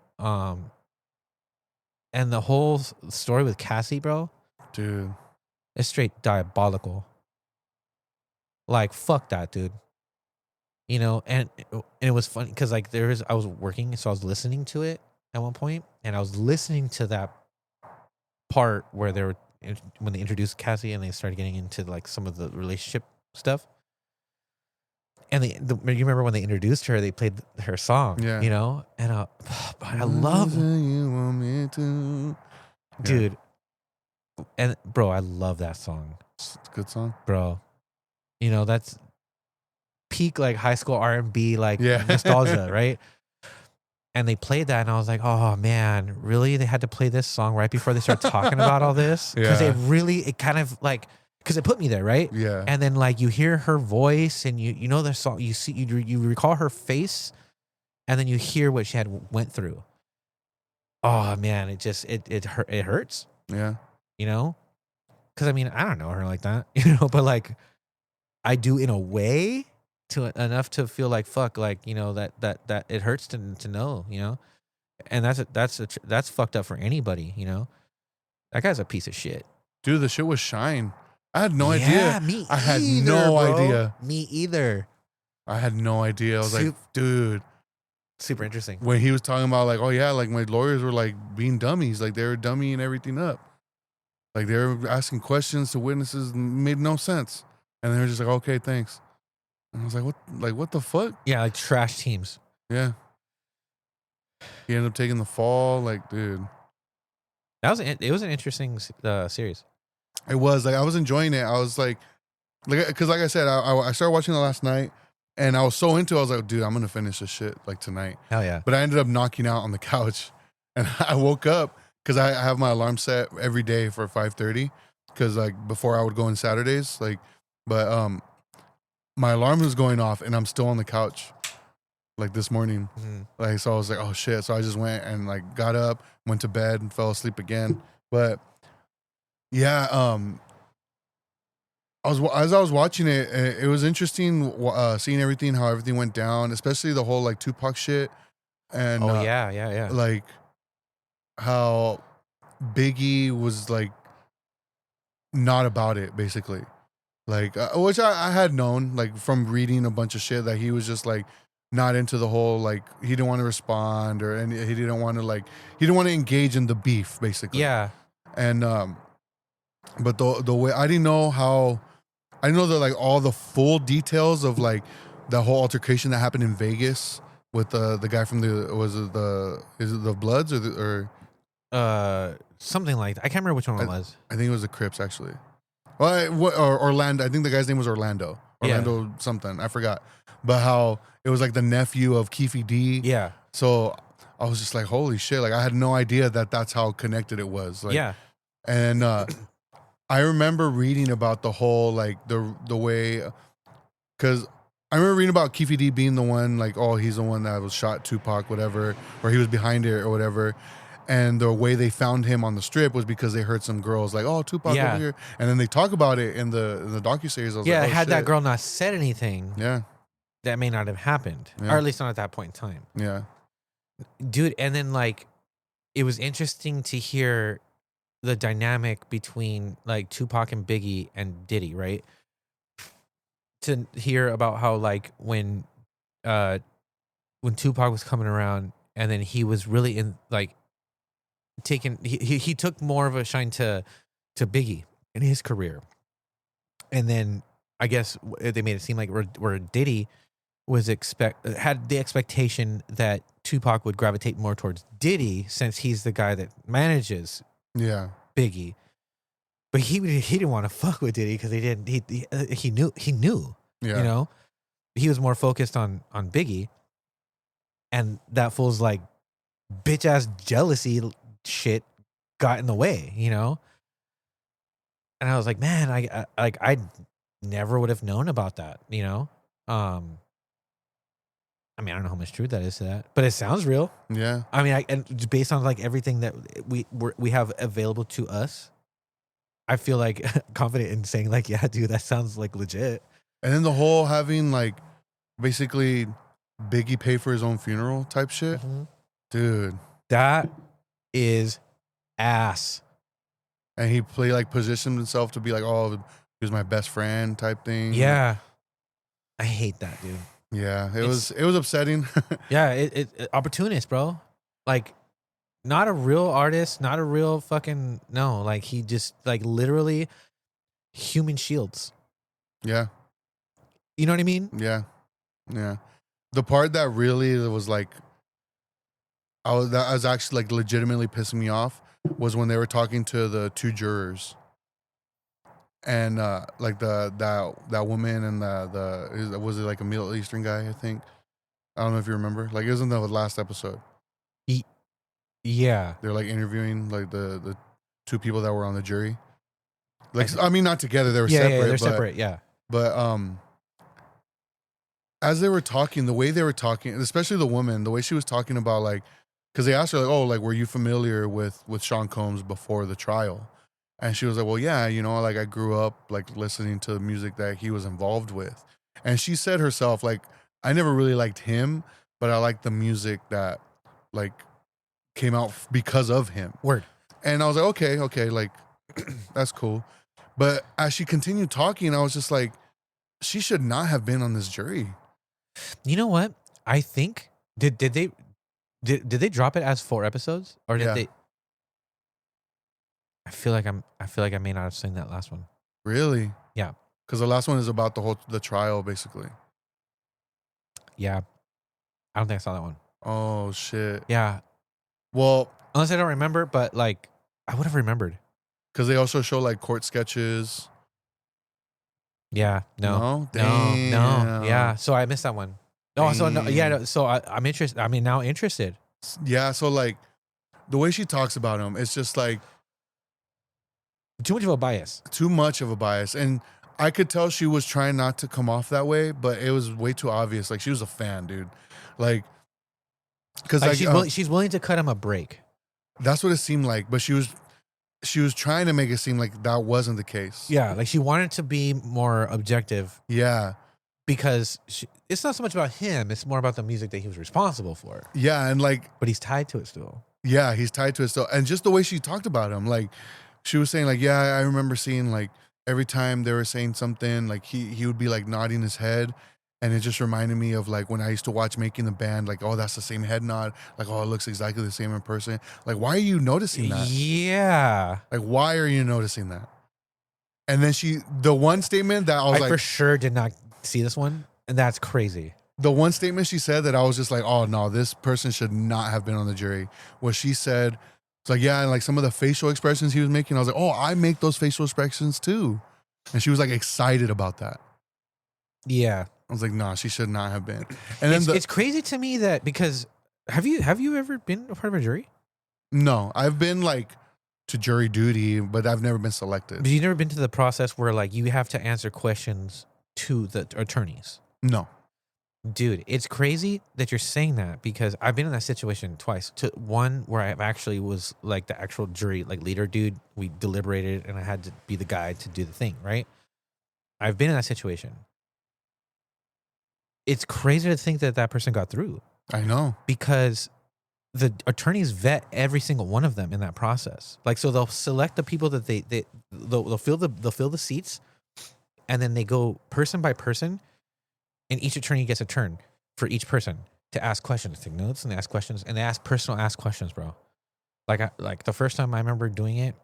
And the whole story with Cassie, bro, Dude. is straight diabolical. Like, fuck that, dude. You know, and it was funny because like I was working, so I was listening to it at one point, and I was listening to that part where when they introduced Cassie and they started getting into like some of the relationship stuff. And you remember when they introduced her, they played her song, Yeah. you know, and I love, You want me to. dude, and bro, I love that song, It's a good song. bro. You know, that's peak like high school R&B like Yeah. nostalgia, right? And they played that, and I was like, "Oh man, really? They had to play this song right before they start talking about all this?" Because Yeah. it kind of like, because it put me there, right? Yeah. And then like you hear her voice, and you know the song, you recall her face, and then you hear what she had went through. Oh man, it hurts. Yeah. You know, because I mean I don't know her like that. You know, but like I do in a way to enough to feel like fuck, like you know that it hurts to know. You know, and that's fucked up for anybody. You know, that guy's a piece of shit. Dude, the shit was Shine. I had no Yeah, idea. me I had either, no bro. idea. Me either. I had no idea. I was like, dude, Super interesting. when he was talking about like, oh yeah, like my lawyers were like being dummies, like they were dummying everything up, like they were asking questions to witnesses, made no sense, and they were just like, okay, thanks. And I was like what the fuck? Yeah, like trash teams. Yeah. He ended up taking the fall, like, dude. It was an interesting series. It was like I was enjoying it. I was like, because like I said, I started watching it last night, and I was so into it. I was like, dude, I'm gonna finish this shit like tonight. Hell yeah. But I ended up knocking out on the couch, and I woke up because I have my alarm set every day for 5:30, because like before I would go on Saturdays, like, but my alarm was going off, and I'm still on the couch, like this morning, like so I was like, oh shit. So I just went and like got up, went to bed, and fell asleep again. But yeah, as I was watching it, it was interesting seeing everything, how everything went down, especially the whole like Tupac shit, and yeah. like how Biggie was like not about it, basically, like which I had known like from reading a bunch of shit that he was just like not into the whole like he didn't want to respond and he didn't want to engage in the beef, basically. Yeah. And but the way I didn't know that like all the full details of like the whole altercation that happened in Vegas with the guy from is it the Bloods or Something like that. I can't remember which one it was. I think it was the Crips, actually. Well, or Orlando. I think the guy's name was Orlando. Orlando something. I forgot. But how it was like the nephew of Keefe D. Yeah. So I was just like, holy shit! Like I had no idea that that's how connected it was. Like, Yeah. And I remember reading about the whole like the way, because I remember reading about Keefe D being the one, like, oh, he's the one that was shot Tupac, whatever, or he was behind it or whatever. And the way they found him on the strip was because they heard some girls like, oh, Tupac over here. And then they talk about it in the docuseries. I was like, oh, had shit. that girl not said anything, Yeah. that may not have happened. Yeah. Or at least not at that point in time. Yeah. Dude, and then like it was interesting to hear the dynamic between like Tupac and Biggie and Diddy, right? To hear about how like when Tupac was coming around and then he was really in like he took more of a shine to Biggie in his career. And then I guess they made it seem like where Diddy was had the expectation that Tupac would gravitate more towards Diddy since he's the guy that manages Biggie. But he didn't want to fuck with Diddy because he knew you know, he was more focused on Biggie, and that fool's like bitch ass jealousy shit got in the way, you know. And I was like, man, I never would have known about that, you know. I mean, I don't know how much truth that is to that, but it sounds real. Yeah. I mean, and based on like everything that we have available to us, I feel like confident in saying like, yeah, dude, that sounds like legit. And then the whole having like basically Biggie pay for his own funeral type shit. Mm-hmm. Dude. That is ass. And he positioned himself to be like, oh, he was my best friend type thing. Yeah. I hate that, dude. Yeah. It was upsetting. Yeah, it opportunist, bro. Like, not a real artist, not a real fucking no. Like he just like literally human shields. Yeah. You know what I mean? Yeah. Yeah. The part that really was like, that was actually like legitimately pissing me off was when they were talking to the two jurors. And like that woman and was it like a Middle Eastern guy, I think. I don't know if you remember. Like it was in the last episode. Yeah. They're like interviewing like the two people that were on the jury. Like I mean not together, they were separate. Yeah, they're separate, yeah. But as they were talking, the way they were talking, especially the woman, the way she was talking about like because they asked her like, oh, like, were you familiar with Sean Combs before the trial? And she was like, well, yeah, you know, like I grew up like listening to the music that he was involved with. And she said herself, like, I never really liked him, but I liked the music that like came out because of him. Word. And I was like, okay, like that's cool. But as she continued talking, I was just like, she should not have been on this jury. You know what? I think did they drop it as 4 episodes or did Yeah. they? I feel like I may not have seen that last one. Really? Yeah. Because the last one is about the trial, basically. Yeah. I don't think I saw that one. Oh shit. Yeah. Well, Unless I don't remember, but like I would have remembered. because they also show like court sketches. Yeah. No. Damn. Yeah. So I missed that one. Oh, so no. Yeah. No, so I'm interested. I mean, now interested. Yeah. So like the way she talks about him, it's just like Too much of a bias. too much of a bias. And I could tell she was trying not to come off that way, but it was way too obvious. Like she was a fan, dude. Like, because Like like, she's willing to cut him a break. that's what it seemed like. But she was trying to make it seem like that wasn't the case. Yeah. Like she wanted to be more objective Yeah. because it's not so much about him. It's more about the music that he was responsible for. Yeah. And like, But he's tied to it still. yeah, he's tied to it still. And just the way she talked about him, like she was saying, like, yeah, I remember seeing like every time they were saying something, like he would be like nodding his head. And it just reminded me of like when I used to watch Making the Band, like, oh, that's the same head nod. Like, oh, it looks exactly the same in person. Like, why are you noticing that? Yeah. Like, why are you noticing that? And then the one statement that I was I like, for sure did not see this one. And that's crazy. the one statement she said that I was just like, oh no, this person should not have been on the jury. Was she said, it's like, yeah, and like some of the facial expressions he was making, I was like, oh, I make those facial expressions too. And she was like excited about that. Yeah. I was like, nah, she should not have been. And then It's crazy to me that because have you ever been a part of a jury? no, I've been like to jury duty, but I've never been selected. But you've never been to the process where like you have to answer questions to the attorneys. No. Dude, it's crazy that you're saying that because I've been in that situation twice. To one where I actually was like the actual jury, like leader dude. We deliberated and I had to be the guy to do the thing, right? I've been in that situation. It's crazy to think that person got through I know. because the attorneys vet every single one of them in that process. Like, so they'll select the people that they'll fill the seats, and then they go person by person, and each attorney gets a turn for each person to ask questions, take notes, and ask questions, and they ask questions, bro. Like the first time I remember doing it,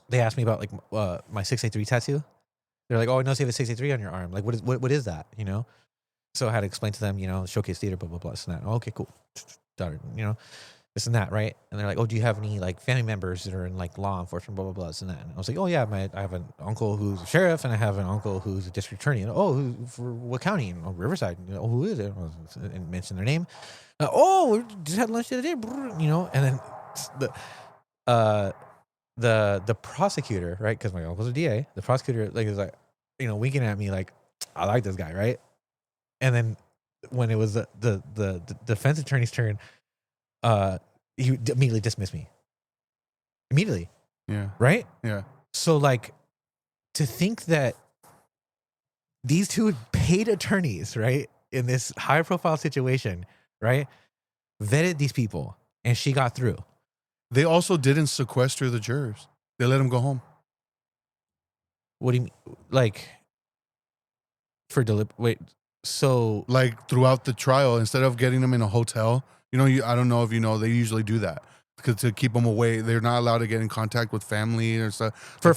they asked me about like my 683 tattoo. They're like, "Oh, I noticed you have a 683 on your arm. Like, what is that? You know?" So I had to explain to them, you know, Showcase Theater, blah, blah, blah, this and that. Oh, okay, cool. You know, this and that, right? And they're like, oh, do you have any, like, family members that are in, like, law enforcement, blah, blah, blah, this and that. And I was like, oh, yeah, I have an uncle who's a sheriff, and I have an uncle who's a district attorney. And, oh, for what county? And, oh, Riverside. And, oh, who is it? And mention their name. Oh, we just had lunch the other day, you know? And then the prosecutor, right? Because my uncle's a DA. The prosecutor, like, is like, you know, winking at me like, I like this guy, right? And then when it was the defense attorney's turn, he immediately dismissed me. Immediately. Yeah. Right? Yeah. So like to think that these two paid attorneys, right, in this high profile situation, right, vetted these people and she got through. They also didn't sequester the jurors. They let them go home. What do you mean? Like wait, so Like throughout the trial, instead of getting them in a hotel, you know, I don't know if you know, they usually do that because to keep them away. They're not allowed to get in contact with family or stuff. for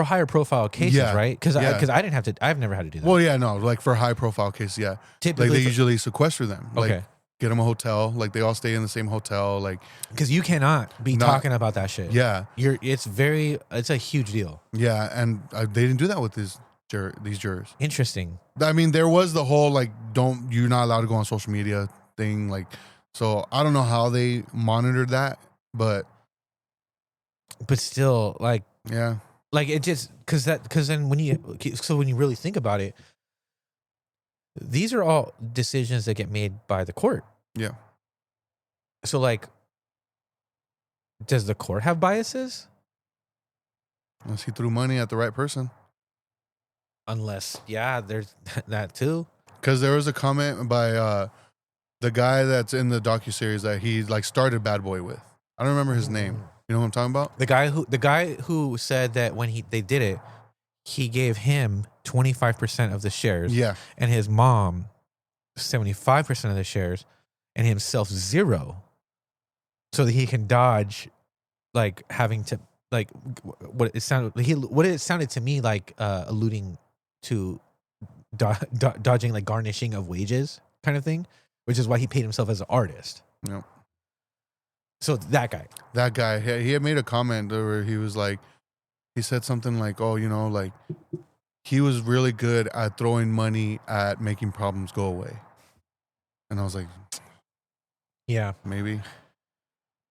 higher profile cases, Yeah, right? Because yeah. I didn't have to. I've never had to do that. Well, yeah, no, like for high profile cases, yeah. Typically, Like they usually sequester them. Like okay, get them a hotel. Like they all stay in the same hotel. Like, because you cannot be talking about that shit. yeah, It's a huge deal. yeah. And they didn't do that with these jurors. Interesting. I mean, there was the whole like, you're not allowed to go on social media thing. Like, so I don't know how they monitored that, but still, like yeah, it just because then when you really think about it, these are all decisions that get made by the court. yeah. So like, does the court have biases? Unless he threw money at the right person. Unless, yeah, there's that too. Because there was a comment by the guy that's in the docuseries that he like started Bad Boy with. I don't remember his name. You know who I'm talking about? The guy who said that when they did it, he gave him 25% of the shares. Yeah. And his mom 75% of the shares, and himself 0, so that he can dodge like having to like what it sounded to me like alluding to dodging like garnishing of wages kind of thing, which is why he paid himself as an artist. Yep. So that guy, he had made a comment where he was like, he said something like, oh, you know, like he was really good at throwing money at making problems go away. And I was like, yeah, maybe.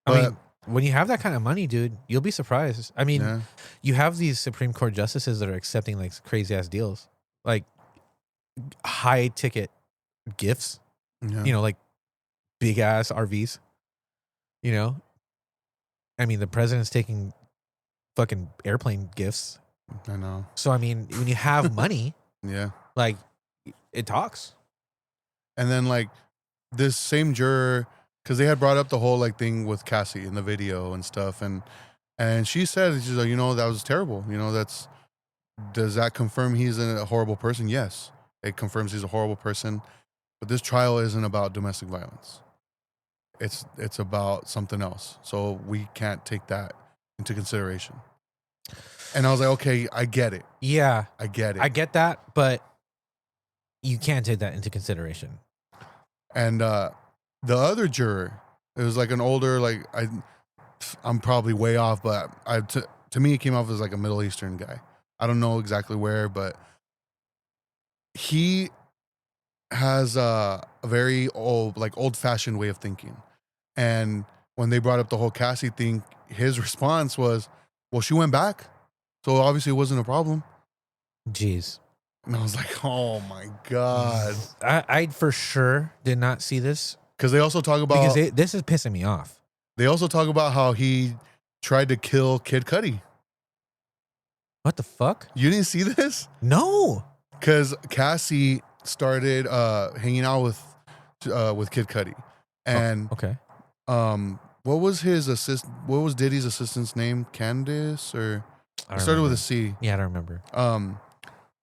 I mean, when you have that kind of money, dude, you'll be surprised. I mean, yeah. You have these Supreme Court justices that are accepting like crazy ass deals, like high ticket gifts, Yeah. you know, like big ass RVs, you know. I mean, the president's taking fucking airplane gifts. I know. So, I mean, when you have money, Yeah. like it talks. And then like this same juror, because they had brought up the whole like thing with Cassie in the video and stuff, and she said, she's like, you know, that was terrible. You know, does that confirm he's a horrible person? Yes, it confirms he's a horrible person. But this trial isn't about domestic violence. It's about something else. So we can't take that into consideration. And I was like, okay, I get it. Yeah, I get it. I get that, but you can't take that into consideration. And the other juror, it was like an older, like I'm probably way off, but to me it came off as like a Middle Eastern guy. I don't know exactly where, but he has a very old-fashioned way of thinking. And when they brought up the whole Cassie thing, his response was, well, she went back, so obviously it wasn't a problem. Jeez. And I was like, oh my God. I for sure did not see this. Because they also talk about... Because this is pissing me off. They also talk about how he tried to kill Kid Cudi. What the fuck? You didn't see this? No. Because Cassie started hanging out with Kid Cudi. And okay. What was Diddy's assistant's name? Candace? Or it started with a C. Yeah, I don't remember.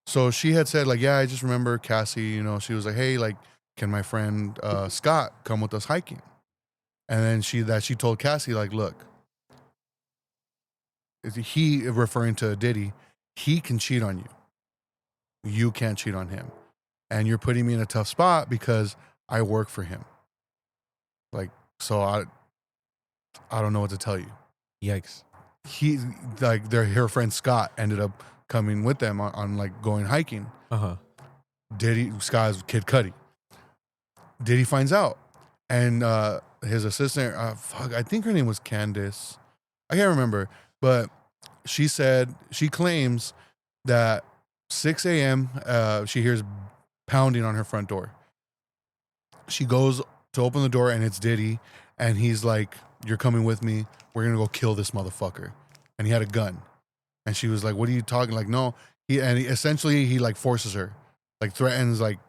So she had said, like, yeah, I just remember Cassie, you know, she was like, hey, like, can my friend Scott come with us hiking? And then she told Cassie, like, look, he, referring to Diddy, he can cheat on you. You can't cheat on him. And you're putting me in a tough spot because I work for him. Like, so I don't know what to tell you. Yikes. He, like, her friend Scott ended up coming with them on like going hiking. Scott's Kid Cudi. Diddy finds out, and his assistant, I think her name was Candace. I can't remember, but she claims that 6 a.m. She hears pounding on her front door. She goes to open the door, and it's Diddy, and he's like, "You're coming with me. We're gonna go kill this motherfucker." And he had a gun. And she was like, "What are you talking?" Like, no. He essentially like forces her, like threatens like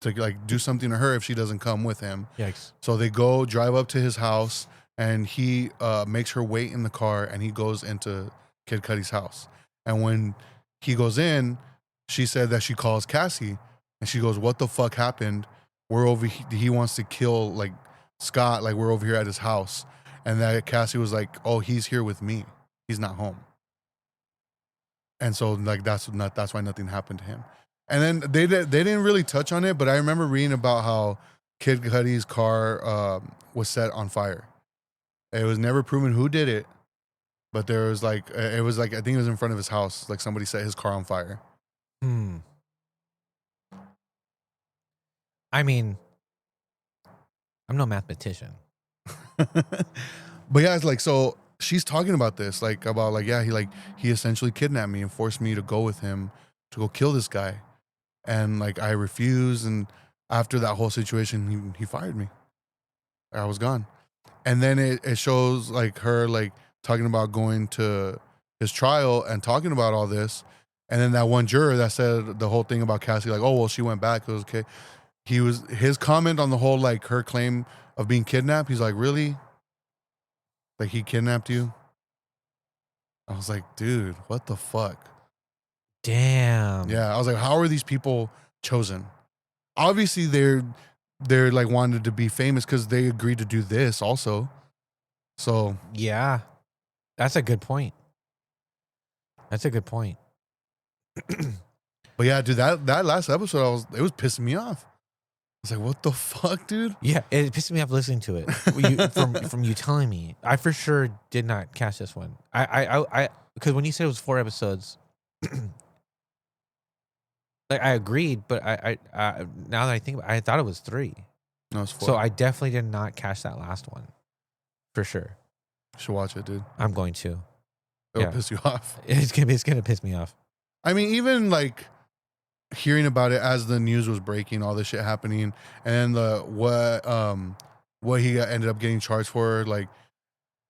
to like do something to her if she doesn't come with him. Yikes. So they drive up to his house, and he makes her wait in the car, and he goes into Kid Cudi's house. And when he goes in, she said that she calls Cassie, and she goes, "What the fuck happened? We're over. He wants to kill like Scott. Like we're over here at his house." And that Cassie was like, "Oh, he's here with me. He's not home." And so like that's why nothing happened to him. And then they didn't really touch on it, but I remember reading about how Kid Cudi's car was set on fire. It was never proven who did it, but there was like I think it was in front of his house. Like somebody set his car on fire. I mean, I'm no mathematician. But yeah, it's like, so she's talking about this, like about like, yeah, he essentially kidnapped me and forced me to go with him to go kill this guy. And like I refused, and after that whole situation, he fired me. I was gone. And then it shows like her like talking about going to his trial and talking about all this. And then that one juror that said the whole thing about Cassie, like, oh well, she went back. It was okay. His comment on the whole like her claim of being kidnapped. He's like, really? Like he kidnapped you? I was like, dude, what the fuck? Damn. Yeah, I was like, how are these people chosen? Obviously, they're like wanted to be famous because they agreed to do this also. So Yeah. That's a good point. That's a good point. but yeah, dude, that last episode, it was pissing me off. I was like, what the fuck, dude? Yeah, it pissed me off listening to it from you telling me. I for sure did not catch this one. I because when you said it was 4 episodes, like I agreed, but I now that I think about it, I thought it was 3. No, it's 4. So I definitely did not catch that last one, for sure. You should watch it, dude. I'm going to. It'll Yeah. piss you off. It's gonna piss me off. I mean, even like hearing about it as the news was breaking, all this shit happening, and what he ended up getting charged for, like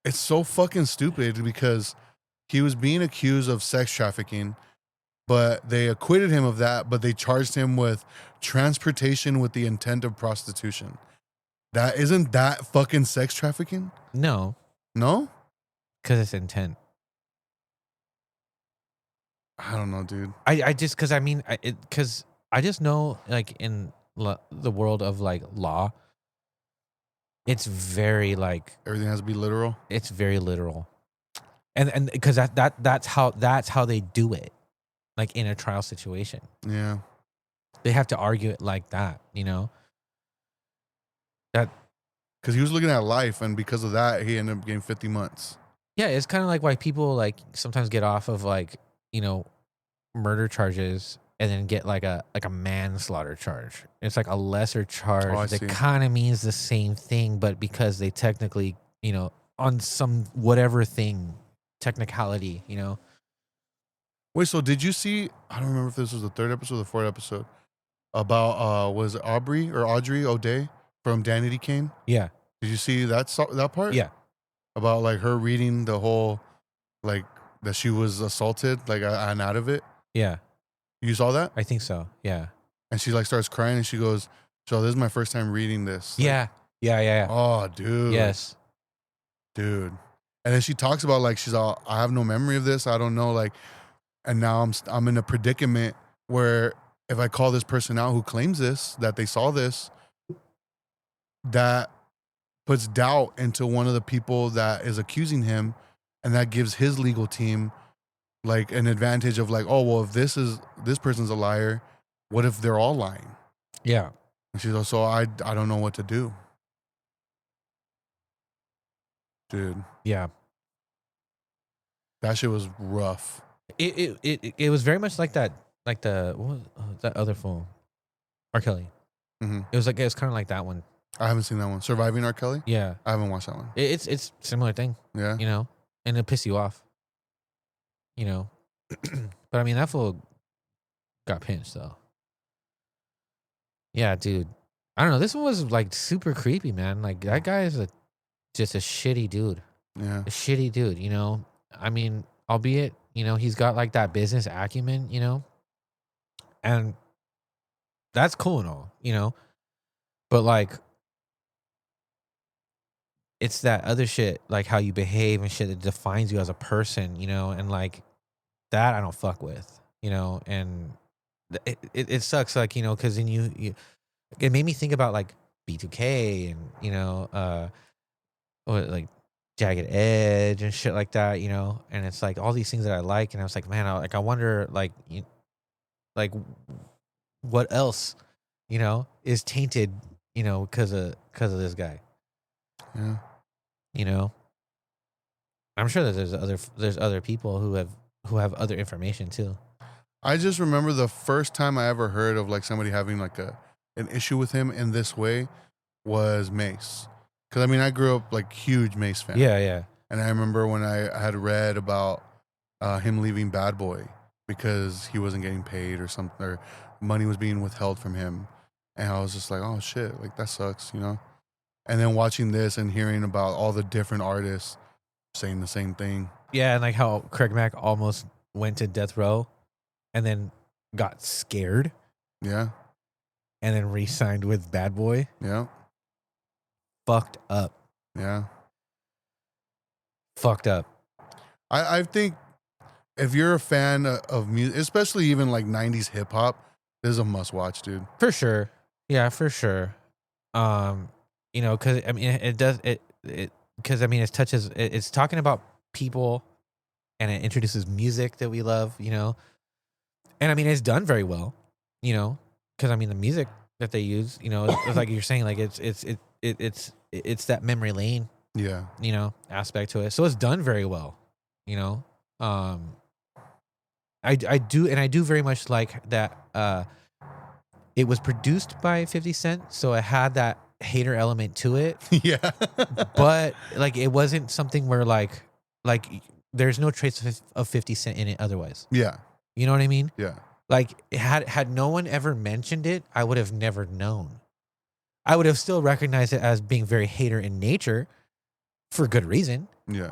it's so fucking stupid because he was being accused of sex trafficking, but they acquitted him of that, but they charged him with transportation with the intent of prostitution. That isn't that fucking sex trafficking? No, No? because it's intent. I don't know, dude. I just because I mean because I just know like in the world of like law, it's very like Everything has to be literal. it's very literal, and because that's how they do it, like in a trial situation, Yeah. they have to argue it like that, you know. That Because he was looking at life, and because of that, he ended up getting 50 months. yeah, it's kind of like why people like sometimes get off of like, you know, murder charges and then get like a manslaughter charge. It's like a lesser I charge see. that kind of means the same thing, but because they technically, you know, on some whatever thing, technicality, you know. Wait, so did you see? I don't remember if this was the 3rd episode or the 4th episode about was it Audrey O'Day from Danity Kane? Yeah. Did you see that part? Yeah. About like her reading the whole like that she was assaulted like and out of it. Yeah. You saw that? I think so. Yeah. And she like starts crying and she goes, "So this is my first time reading this." Like, Yeah. Yeah. oh, dude. Yes. Dude. And then she talks about like she's all, I have no memory of this. I don't know like, and now I'm in a predicament where if I call this person out who claims this, that they saw this, that puts doubt into one of the people that is accusing him, and that gives his legal team like an advantage of like, oh well, if this person's a liar, what if they're all lying? Yeah. And she's also, I don't know what to do, dude. Yeah. That shit was rough. It was very much like that, like the what was, that other film, R. Kelly. Mm-hmm. It was kind of like that one. I haven't seen that one. Surviving R. Kelly. Yeah. I haven't watched that one. It's similar thing, Yeah. you know, and it'll piss you off, you know. But I mean, that fool got pinched though. Yeah, dude. I don't know. This one was like super creepy, man. Like that guy is just a shitty dude. Yeah. A shitty dude, you know. I mean, albeit, you know, he's got like that business acumen, you know, and that's cool and all, you know. But like, it's that other shit, like how you behave and shit that defines you as a person, you know, and like that I don't fuck with, you know, and it sucks, like, you know, because then you it made me think about like B2K and, you know, like Jagged Edge and shit like that, you know, and it's like all these things that I like, and I was like, man, I wonder like like what else, you know, is tainted, you know, because of this guy. Yeah. You know, I'm sure that there's other people who have other information too. I just remember the first time I ever heard of like somebody having like an issue with him in this way was Mace. Because I mean, I grew up like huge Mace fan. Yeah. And I remember when I had read about him leaving Bad Boy because he wasn't getting paid or something, or money was being withheld from him. And I was just like, oh shit, like that sucks, you know? and then watching this and hearing about all the different artists saying the same thing. Yeah, and like how Craig Mack almost went to death row and then got scared Yeah, and then re-signed with Bad Boy. yeah, Fucked up. yeah. Fucked up. I think if you're a fan of music, especially even like 90s hip hop, this is a must watch, dude. For sure. Yeah, for sure. You know, because I mean, it does it because I mean, it's talking about people, and it introduces music that we love. You know, and I mean, it's done very well. You know, because I mean, the music that they use, you know, it's like you're saying, like it's that memory lane, Yeah, you know, aspect to it. So it's done very well. You know, I do very much like that. It was produced by 50 Cent, so it had that hater element to it. yeah, But like, it wasn't something where like there's no trace of 50 Cent in it otherwise. yeah, You know what I mean? yeah, Like, had no one ever mentioned it, I would have never known. I would have still recognized it as being very hater in nature for good reason. yeah.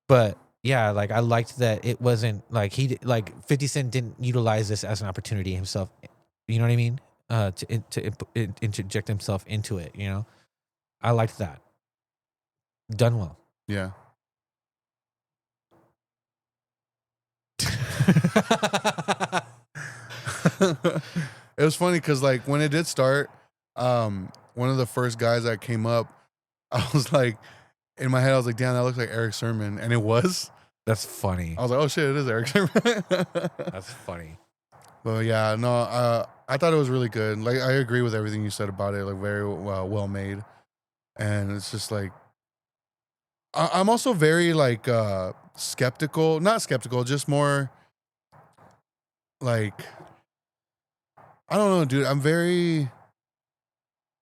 But yeah, like, I liked that it wasn't like 50 Cent didn't utilize this as an opportunity himself. You know what I mean? To interject himself into it. You know, I liked that. Done well. Yeah. It was funny because like when it did start, one of the first guys that came up, I was like, in my head, I was like, damn, that looks like Eric Sermon. And it was. That's funny. I was like, oh shit, it is Eric Sermon. That's funny. But yeah, no, I thought it was really good. Like, I agree with everything you said about it. Like, very well made. And it's just like, I'm also very like skeptical. Not skeptical, just more like, I don't know, dude. I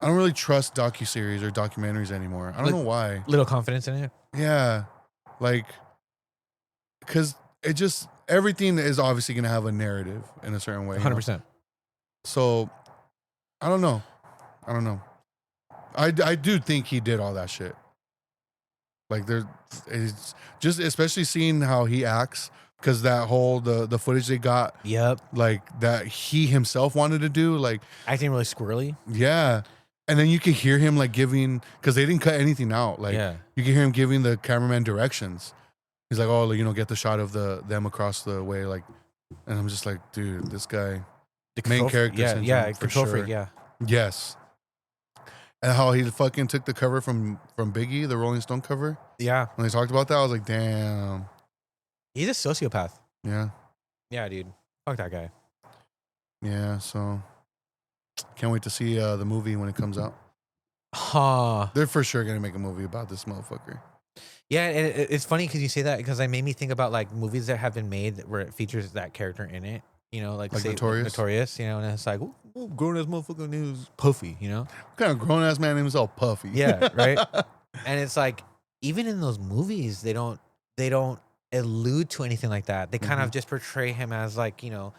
don't really trust docuseries or documentaries anymore. I don't know why. Little confidence in it. Yeah, like, because it just, everything is obviously going to have a narrative in a certain way. 100%. So, I don't know. I do think he did all that shit. Like, it's just, especially seeing how he acts, because that whole, the footage they got, Yep. like, that he himself wanted to do, like, Acting really squirrely. yeah. And then you could hear him, like, giving, because they didn't cut anything out. Like, Yeah. you can hear him giving the cameraman directions. He's like, oh, you know, get the shot of them across the way. Like, and I'm just like, dude, this guy, The main control character syndrome, yeah, for control sure. freak, yeah. Yes. And how he fucking took the cover from Biggie, the Rolling Stone cover. Yeah. When they talked about that, I was like, damn. He's a sociopath. Yeah. Yeah, dude. Fuck that guy. Yeah. So can't wait to see the movie when it comes out. Huh. They're for sure going to make a movie about this motherfucker. Yeah, and it's funny because you say that because it made me think about like movies that have been made where it features that character in it. You know, like say, Notorious? You know, and it's like, ooh, grown ass motherfucker news, Puffy. You know, What kind of grown ass man named himself Puffy? yeah, right. And it's like even in those movies, they don't allude to anything like that. They kind of just portray him as like, you know,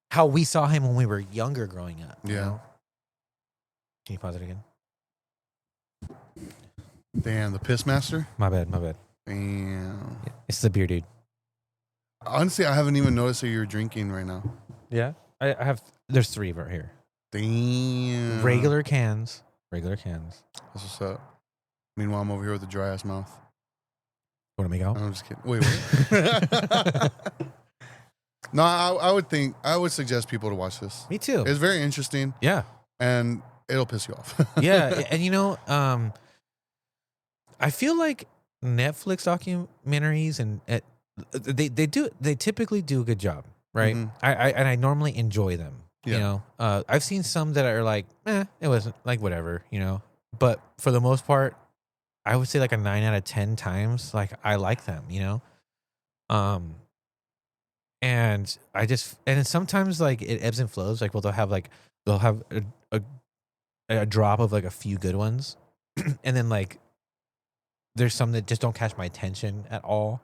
how we saw him when we were younger growing up. You Yeah. know? Can you pause it again? Damn, the piss master. My bad. Damn. It's the beer, dude. Honestly, I haven't even noticed that you're drinking right now. Yeah, I have. There's 3 right here. Damn. Regular cans. That's what's up. Meanwhile, I'm over here with a dry ass mouth. Want to make out? I'm just kidding. Wait, what? No, I would suggest people to watch this. Me too. It's very interesting, Yeah. and it'll piss you off. Yeah, and you know, I feel like Netflix documentaries and they typically do a good job, right? Mhm. I normally enjoy them. Yeah. You know, I've seen some that are like, it wasn't like whatever, you know. But for the most part, I would say like a 9 out of 10 times, like I like them, you know. And then sometimes like it ebbs and flows. Like, well, they'll have a drop of like a few good ones, and then like there's some that just don't catch my attention at all,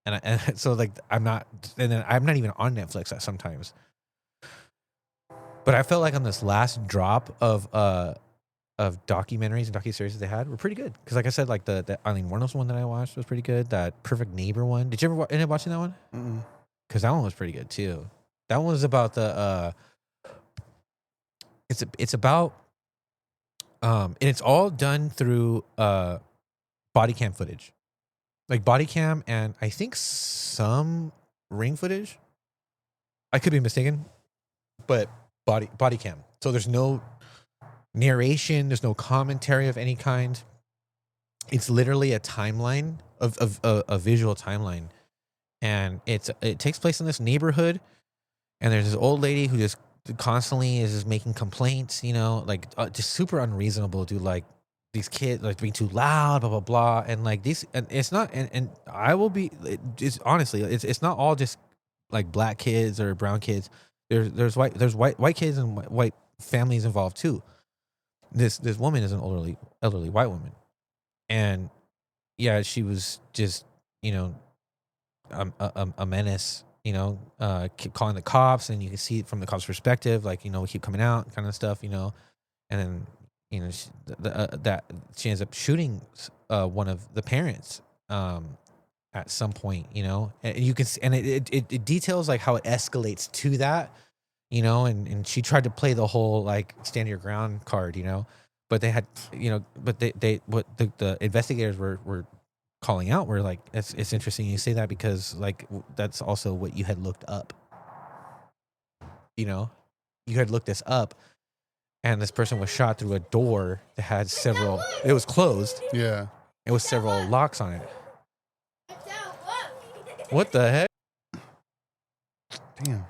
and so like I'm not even on Netflix at sometimes. But I felt like on this last drop of documentaries and docuseries that they had were pretty good. Because like I said, like the Eileen Wuornos one that I watched was pretty good. That Perfect Neighbor one. Did you ever end up watching that one? Mm-mm. Because that one was pretty good too. That one was about the it's about and it's all done through body cam footage. Like body cam and I think some ring footage. I could be mistaken, but body cam. So there's no narration, there's no commentary of any kind. It's literally a timeline of a visual timeline, and it takes place in this neighborhood. And there's this old lady who just constantly is just making complaints, you know, like just super unreasonable, dude. Like these kids like being too loud, blah blah blah, and like these, and it's not, and I will be, it's honestly, it's not all just like black kids or brown kids. There's white kids and white families involved too. This woman is an elderly white woman, and yeah, she was just, you know, a menace. You know, keep calling the cops, and you can see it from the cops' perspective, like, you know, keep coming out, kind of stuff, you know, and then, you know, that she ends up shooting one of the parents at some point, you know, and you can see, and it details like how it escalates to that, you know, and she tried to play the whole like stand your ground card, you know, but they had, you know, but they what the investigators were calling out were like, it's interesting you say that, because like that's also what you had looked up, you know, you had looked this up, and this person was shot through a door that had several, it was closed, Yeah. it was several locks on it. Watch out, look. What the heck? Damn.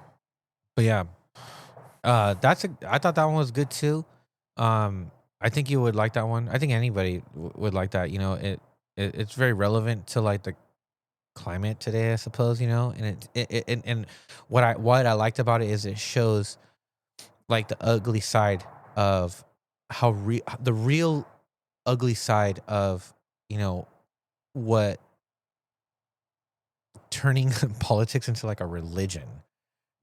But yeah, I thought that one was good too. I think you would like that one. I think anybody would like that. You know, it's very relevant to like the climate today, I suppose. You know, and and what I liked about it is it shows like the ugly side of how the real ugly side of, you know, what turning politics into like a religion,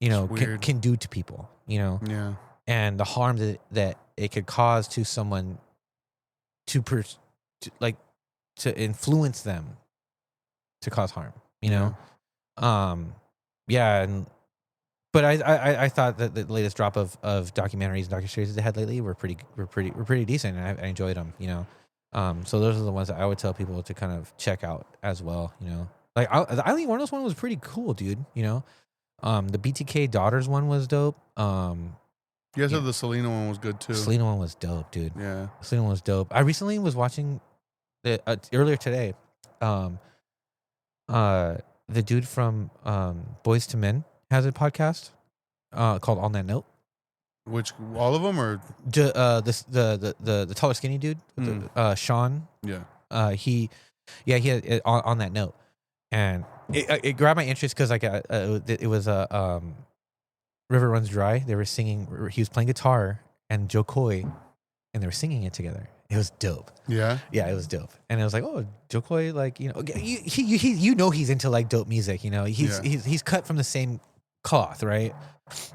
you know, can do to people, you know. Yeah. And the harm that it could cause to someone to influence them to cause harm, you know? Yeah. But I thought that the latest drop of documentaries and docuseries they had lately were pretty decent, and I enjoyed them, you know? So those are the ones that I would tell people to kind of check out as well, you know? Like the Eileen Wuornos one was pretty cool, dude, you know? The BTK Daughters one was dope. You said the Selena one was good too. Selena one was dope, dude. Yeah. Selena one was dope. I recently was watching earlier today. The dude from Boys to Men has a podcast called On That Note. Which, all of them, or the taller skinny dude, Sean. Yeah. He had on That Note, and it grabbed my interest because like it was a River Runs Dry. They were singing. He was playing guitar and Joe Coy, and they were singing it together. It was dope. Yeah. Yeah, it was dope. And I was like, oh, Joe Coy, like, you know, you know, he's into like dope music. You know, he's cut from the same cloth, right?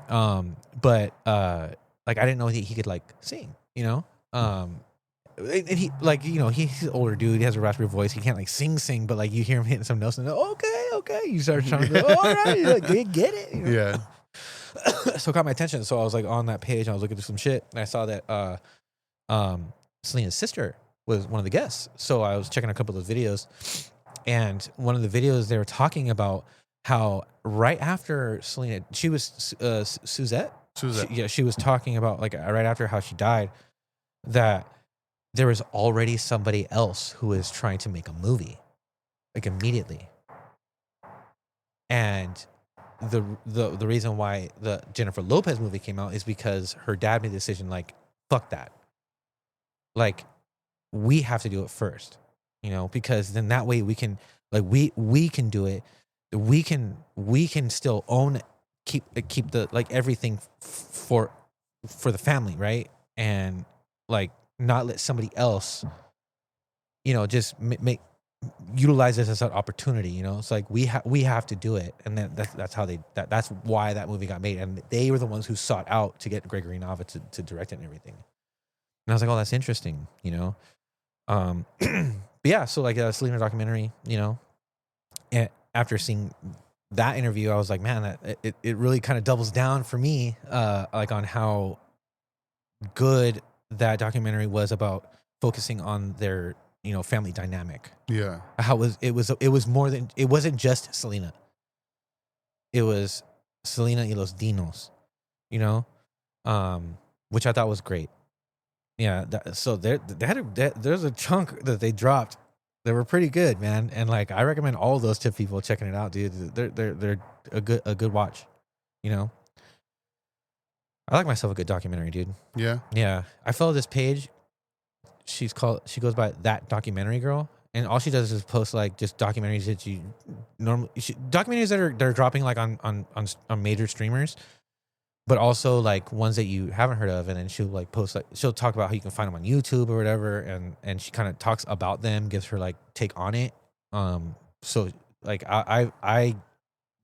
But like I didn't know he could like sing. You know, and he like, you know, he's an older dude. He has a raspy voice. He can't like sing, but like you hear him hitting some notes and okay. You start trying to go, all right, you're like, get it. You know? Yeah. So it caught my attention. So I was like on that page, and I was looking through some shit, and I saw that Selena's sister was one of the guests. So I was checking a couple of videos, and one of the videos they were talking about how right after Selena, she was Suzette. She was talking about like right after how she died, that there was already somebody else who was trying to make a movie, like immediately, and the reason why the Jennifer Lopez movie came out is because her dad made the decision, like, fuck that. Like, we have to do it first, you know, because then that way we can, like, we can do it. We can still own, keep the, like, everything for the family, right? And like not let somebody else, you know, just utilize this as an opportunity, you know. It's like we have to do it, and then that's how that's why that movie got made, and they were the ones who sought out to get Gregory Nava to direct it and everything. I was like, oh, that's interesting, you know. But yeah, so like Selena documentary, you know, and after seeing that interview, I was like, man, it really kind of doubles down for me, like on how good that documentary was about focusing on their, you know, family dynamic. Yeah. How it was more than, it wasn't just Selena. It was Selena y los Dinos, you know, which I thought was great. Yeah, so there's a chunk that they dropped that were pretty good, man, and like I recommend all of those to people checking it out, dude. They're a good watch, you know. I like myself a good documentary, dude. Yeah. Yeah, I follow this page. She goes by That Documentary Girl, and all she does is post like just documentaries that you normally documentaries that are dropping like on major streamers, but also like ones that you haven't heard of, and then she'll like post, like she'll talk about how you can find them on YouTube or whatever, and she kind of talks about them, gives her like take on it. So like I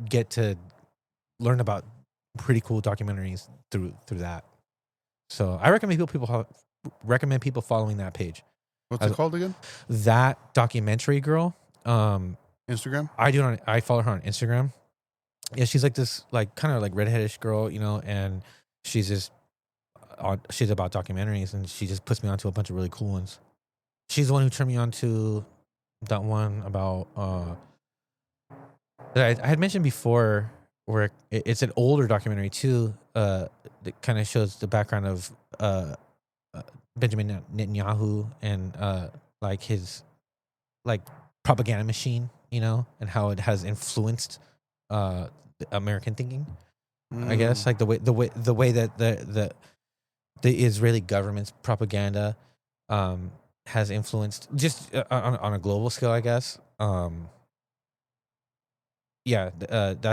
get to learn about pretty cool documentaries through that. So I recommend people following that page. What's it called again? That Documentary Girl. Instagram? I follow her on Instagram. Yeah, she's like this like kind of like redheadish girl, you know, and she's about documentaries, and she just puts me onto a bunch of really cool ones. She's the one who turned me on to that one about that I had mentioned before, where it's an older documentary too, that kind of shows the background of Benjamin Netanyahu and like his like propaganda machine, you know, and how it has influenced the American thinking. I guess like the way that the Israeli government's propaganda has influenced just on a global scale, I guess. That's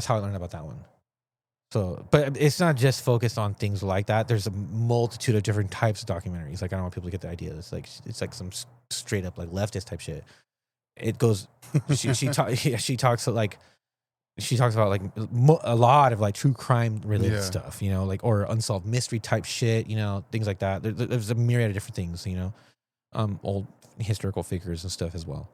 how I learned about that one. So, but it's not just focused on things like that. There's a multitude of different types of documentaries. Like I don't want people to get the idea. It's like some straight up like leftist type shit. It goes. She talks about like a lot of like true crime related stuff, you know, like or unsolved mystery type shit, you know, things like that. There's a myriad of different things, you know, old historical figures and stuff as well.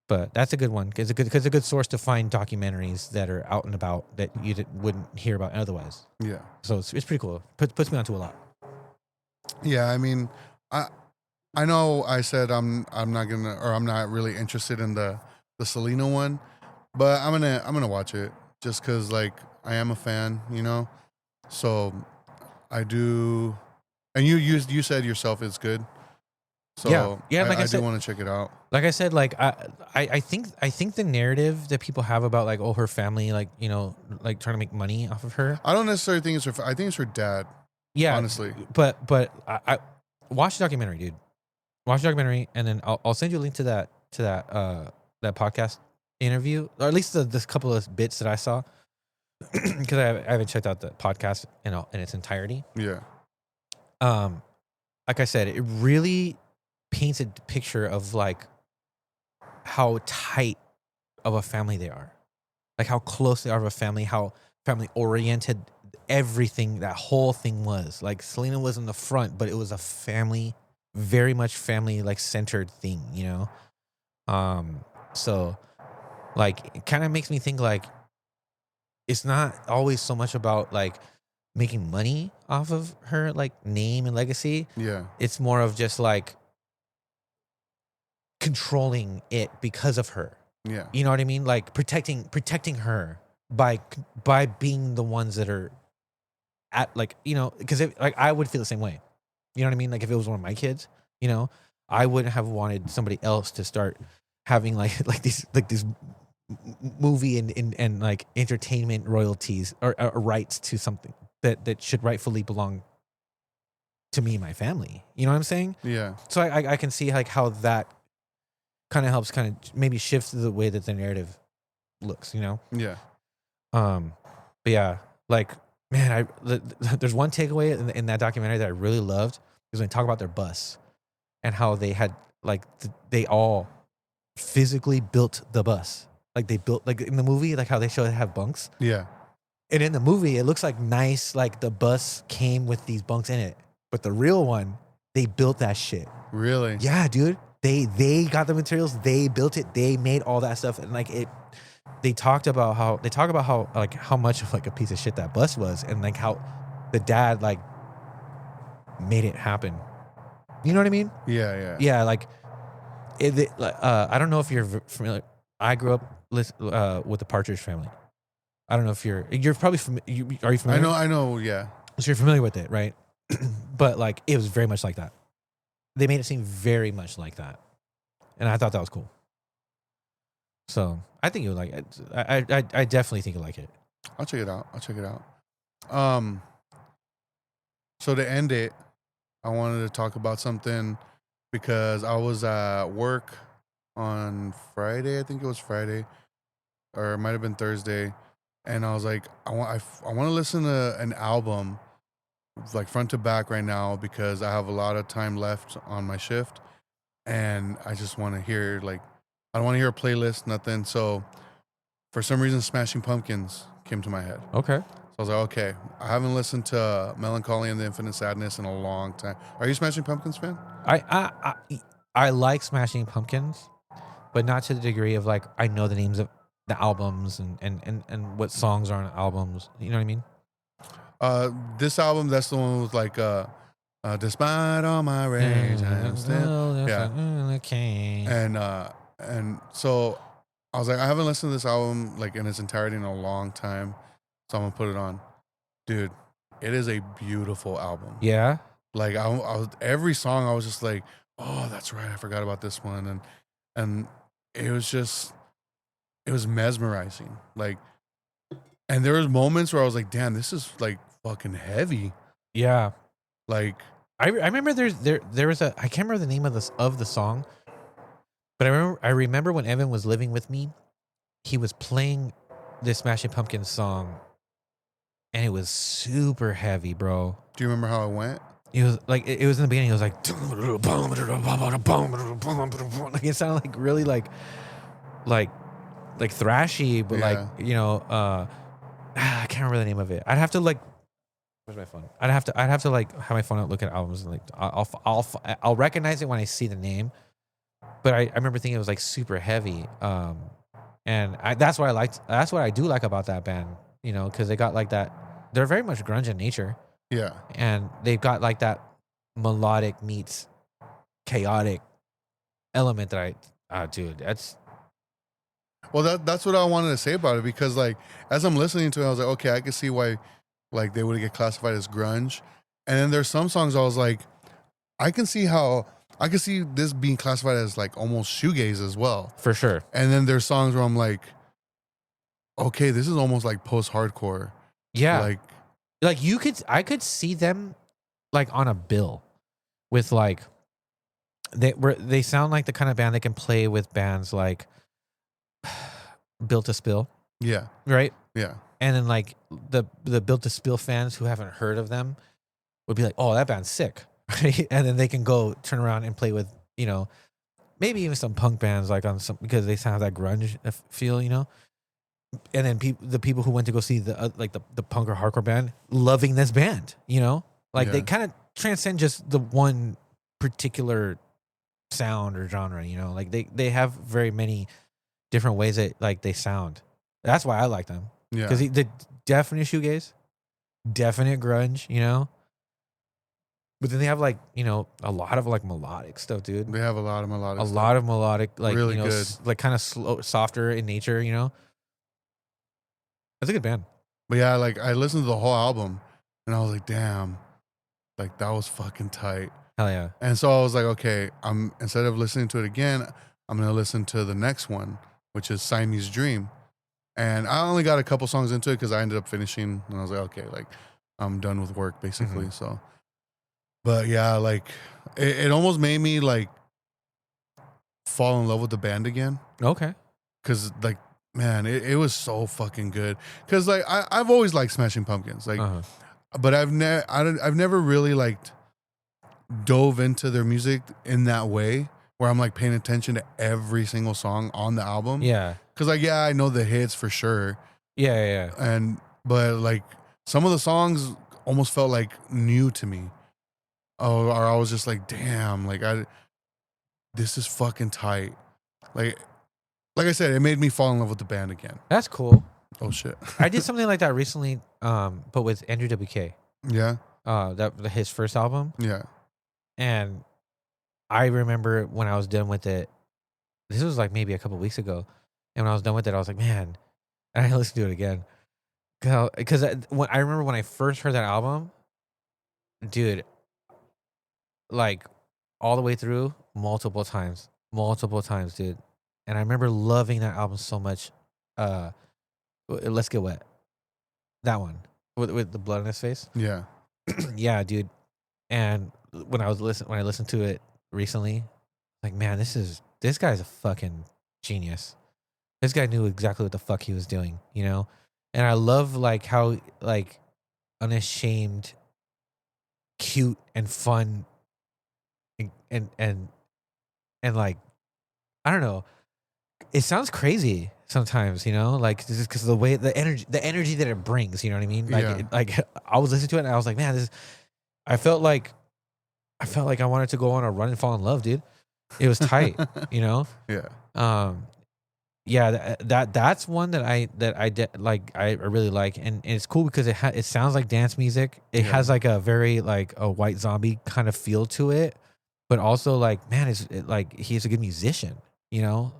But that's a good one. It's a good source to find documentaries that are out and about that you wouldn't hear about otherwise. Yeah. So it's pretty cool. Puts me onto a lot. Yeah, I mean, I know I said I'm not really interested in the Selena one, but I'm gonna watch it just because like I am a fan, you know. So I do, and you said yourself it's good. So yeah. Like I do said, want to check it out. like I said, like I think the narrative that people have about like, oh, her family, like, you know, like trying to make money off of her. I don't necessarily think it's her. I think it's her dad. Yeah, honestly. But I watch the documentary, dude. Watch the documentary, and then I'll send you a link to that podcast interview, or at least this couple of bits that I saw, because I haven't checked out the podcast in its entirety. Yeah. Like I said, it really paints a picture of like how tight of a family they are, like how close they are of a family, how family oriented everything, that whole thing was. Like Selena was in the front, but it was a family, very much family like centered thing, you know. So like it kind of makes me think like it's not always so much about like making money off of her like name and legacy. Yeah. It's more of just like controlling it because of her. Yeah. You know what I mean? Like protecting her by being the ones that are at like, you know, because like I would feel the same way. You know what I mean? Like if it was one of my kids, you know, I wouldn't have wanted somebody else to start having like these movie and like entertainment royalties or rights to something that should rightfully belong to me and my family. You know what I'm saying? Yeah. So I can see like how that kind of helps kind of maybe shift the way that the narrative looks, you know? Yeah. But yeah, like, man, there's one takeaway in that documentary that I really loved is when they talk about their bus and how they had like they all physically built the bus. Like they built, like in the movie, like how they show they have bunks. Yeah. And in the movie, it looks like nice, like the bus came with these bunks in it. But the real one They built that shit. Really? Yeah, dude. They got the materials. They built it. They made all that stuff, and like it. They talk about how like how much of like a piece of shit that bus was, and like how the dad like made it happen. You know what I mean? Yeah. Yeah, like I don't know if you're familiar. I grew up with the Partridge Family. I don't know if you're probably are you familiar? I know. Yeah. So you're familiar with it, right? But like it was very much like that. They made it seem very much like that, and I thought that was cool. So I think you would like it. I definitely think you like it. I'll check it out. So to end it, I wanted to talk about something because I was at work on Friday. I think it was Friday, or it might have been Thursday, and I was like, I want to listen to an album like front to back right now because I have a lot of time left on my shift, and I just want to hear like I don't want to hear a playlist, nothing. So for some reason, Smashing Pumpkins came to my head. Okay. So I was like, okay, I haven't listened to Melancholy and the Infinite Sadness in a long time. Are you a Smashing Pumpkins fan? I like Smashing Pumpkins, but not to the degree of like I know the names of the albums and what songs are on albums. You know what I mean? This album, that's the one with like despite all my rage, I am still and so I was like, I haven't listened to this album like in its entirety in a long time, so I'm gonna put it on. Dude, it is a beautiful album. Yeah. Like I was every song I was just like, oh, that's right, I forgot about this one, and it was mesmerizing. Like, and there was moments where I was like, damn, this is like fucking heavy. Yeah. Like I remember there was a I can't remember the name of the song, but I remember when Evan was living with me, he was playing this Smashing Pumpkins song, and it was super heavy, bro. do you remember how it went? It was like it was in the beginning. It was like like it sounded like really like thrashy, but Yeah. like I can't remember the name of it. I'd have to like. Where's my phone? I'd have to like have my phone out, look at albums, and like I'll recognize it when I see the name. But I remember thinking it was like super heavy. And that's what I do like about that band, you know, because they got like that. They're very much grunge in nature. Yeah. And they've got like that melodic meets chaotic element that dude, that's. Well, that's what I wanted to say about it because like as I'm listening to it, I was like, okay, I can see why like they would get classified as grunge. And then there's some songs I was like, I can see this being classified as like almost shoegaze as well. For sure. And then there's songs where I'm like, okay, this is almost like post-hardcore. Yeah. Like I could see them like on a bill with like they sound like the kind of band that can play with bands like Built to Spill. Yeah. Right? Yeah. And then like the Built to Spill fans who haven't heard of them would be like, "Oh, that band's sick." Right? And then they can go turn around and play with, you know, maybe even some punk bands like on some because they have that grunge feel, you know. And then the people who went to go see the like the punk or hardcore band loving this band, you know, like they kind of transcend just the one particular sound or genre, you know, like they have very many different ways that like they sound. That's why I like them. Yeah. Because the definite shoegaze, definite grunge, you know. But then they have like, you know, a lot of like melodic stuff, dude. They have a lot of melodic A stuff. lot of melodic, like, Really you know, good. like kind of slow, softer in nature, you know. That's a good band. But yeah, like I listened to the whole album and I was like, damn, like that was fucking tight. Hell yeah. And so I was like, okay, instead of listening to it again, I'm gonna listen to the next one, which is Siamese Dream. And I only got a couple songs into it because I ended up finishing and I was like, okay, like I'm done with work basically. So but yeah, like it almost made me like fall in love with the band again. Okay. Cause like, man, it was so fucking good. Cause like I've always liked Smashing Pumpkins. Like but I've never really like dove into their music in that way where I'm like paying attention to every single song on the album. Yeah. Cause like, yeah, I know the hits for sure. Yeah. But like some of the songs almost felt like new to me. or I was just like, damn, like this is fucking tight. Like I said, it made me fall in love with the band again. That's cool. Oh shit. I did something like that recently, but with Andrew WK. Yeah. His first album, Yeah. and I remember when I was done with it. This was like maybe a couple weeks ago, and when I was done with it, I was like, man, and I listened to it again because I remember when I first heard that album, dude, like all the way through multiple times, dude, and I remember loving that album so much. Let's Get Wet, that one with the blood on his face. Yeah. Yeah, dude. And when I listened to it recently, like, man, this guy's a fucking genius. This guy knew exactly what the fuck he was doing, you know? And I love like how like unashamed, cute and fun and like, I don't know. It sounds crazy sometimes, you know, like just because the way the energy that it brings, you know what I mean? Like, Yeah. like I was listening to it and I was like, man, I felt like I wanted to go on a run and fall in love, dude. It was tight, you know. Yeah. Yeah, that's one that I like. I really like, and it's cool because it sounds like dance music. It has like a very like a White Zombie kind of feel to it, but also like, man, like he's a good musician, you know.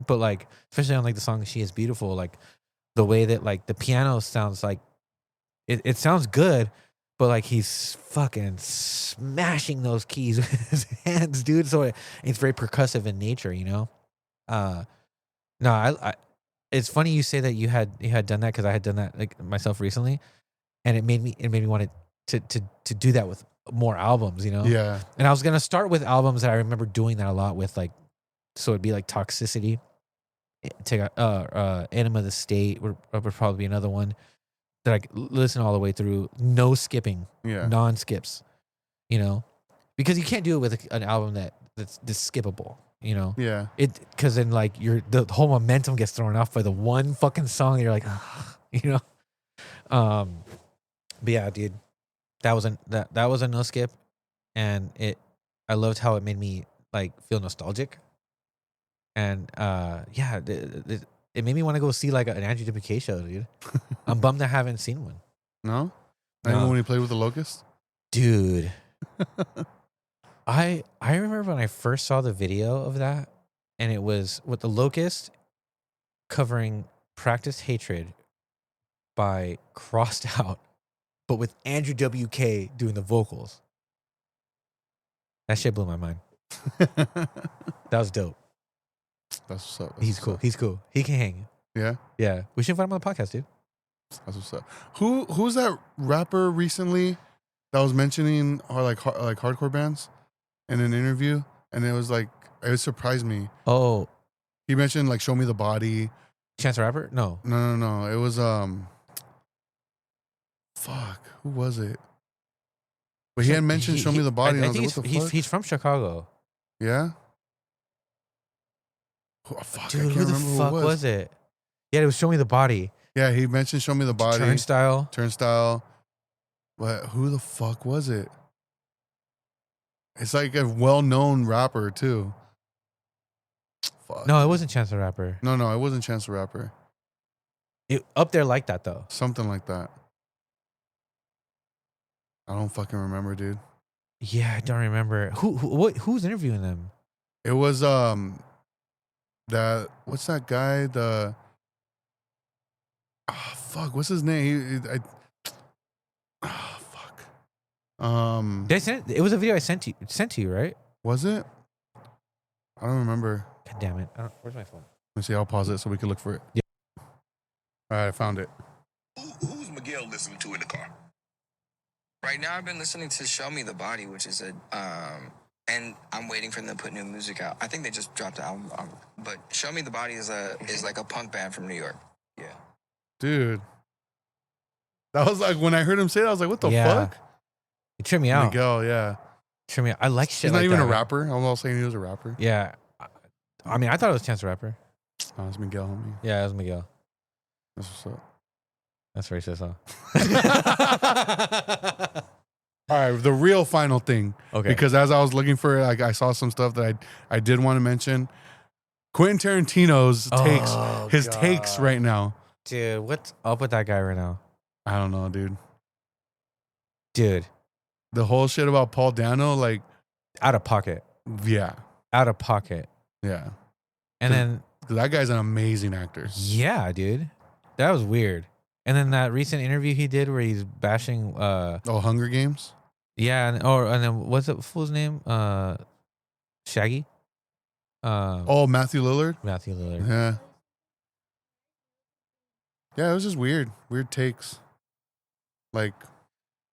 But like especially on like the song "She Is Beautiful," like the way that like the piano sounds like it sounds good, but like he's fucking smashing those keys with his hands, dude. So it's very percussive in nature, you know. No, I it's funny you say that you had done that because I had done that like myself recently, and it made me want to do that with more albums, you know. Yeah. And I was gonna start with albums that I remember doing that a lot with, like, so it'd be like Toxicity, take Enema of the State would probably be another one that I could listen all the way through, no skipping, Yeah. non skips, you know, because you can't do it with an album that's skippable. You know, Yeah. because then like the whole momentum gets thrown off by the one fucking song. And you're like, you know, but yeah, dude, that was a no skip, and I loved how it made me like feel nostalgic, and yeah, it made me want to go see like an Andrew WK show, dude. I'm bummed I haven't seen one. No. Not even when he played with the Locust. Dude. I remember when I first saw the video of that, and it was with the Locust covering Practice Hatred by Crossed Out, but with Andrew WK doing the vocals. That shit blew my mind. That was dope. That's what's up. He's cool. He's cool. He can hang. Yeah. Yeah. We should invite him on the podcast, dude. That's what's up. Who's that rapper recently that was mentioning like hardcore bands in an interview, and it was like it surprised me. Oh, He mentioned like Show Me the Body. Chance the Rapper? No. No. It was fuck, who was it? But he had mentioned Show Me the Body, and I was like, what the fuck? He's from Chicago. Yeah. Oh, fuck, Dude, I can't who the remember fuck who it was it? Yeah, it was Show Me the Body. Yeah, he mentioned Show Me the Body. Turnstile. But who the fuck was it? It's like a well-known rapper too. Fuck. No, it wasn't Chance the Rapper. No, it wasn't Chance the Rapper. It up there like that though. Something like that. I don't fucking remember, dude. Yeah, I don't remember. Who's interviewing them? It was that what's that guy? Fuck, what's his name? Fuck. Did I send it? It was a video I sent to you, right? Was it? I don't remember. God damn it! Where's my phone? Let me see. I'll pause it so we can look for it. Yeah. All right, I found it. Who's Miguel listening to in the car? Right now, I've been listening to "Show Me the Body," which is and I'm waiting for them to put new music out. I think they just dropped the album, but "Show Me the Body" is like a punk band from New York. Yeah, Dude. That was like when I heard him say that, I was like, what the fuck? It tripped me out. Miguel, yeah. Tripped me out. I like shit. He's not like even that, a man. rapper. I'm all saying he was a rapper. Yeah, I mean, I thought it was Chance the Rapper. Oh, it's Miguel, homie. Yeah, it was Miguel. That's what's up. That's racist, huh? All right, the real final thing. Okay. Because as I was looking for it, like I saw some stuff that I did want to mention. Quentin Tarantino's takes right now. Dude, what's up with that guy right now? I don't know, dude. Dude, The whole shit about Paul Dano, like, out of pocket. yeah, Out of pocket. yeah. And then, 'Cause that guy's an amazing actor. yeah, dude. That was weird. And then that recent interview he did where he's bashing Oh, Hunger Games? yeah, and then what's the fool's name? Shaggy? Oh, Matthew Lillard? Matthew Lillard. Yeah. Yeah, it was just weird. Weird takes. Like,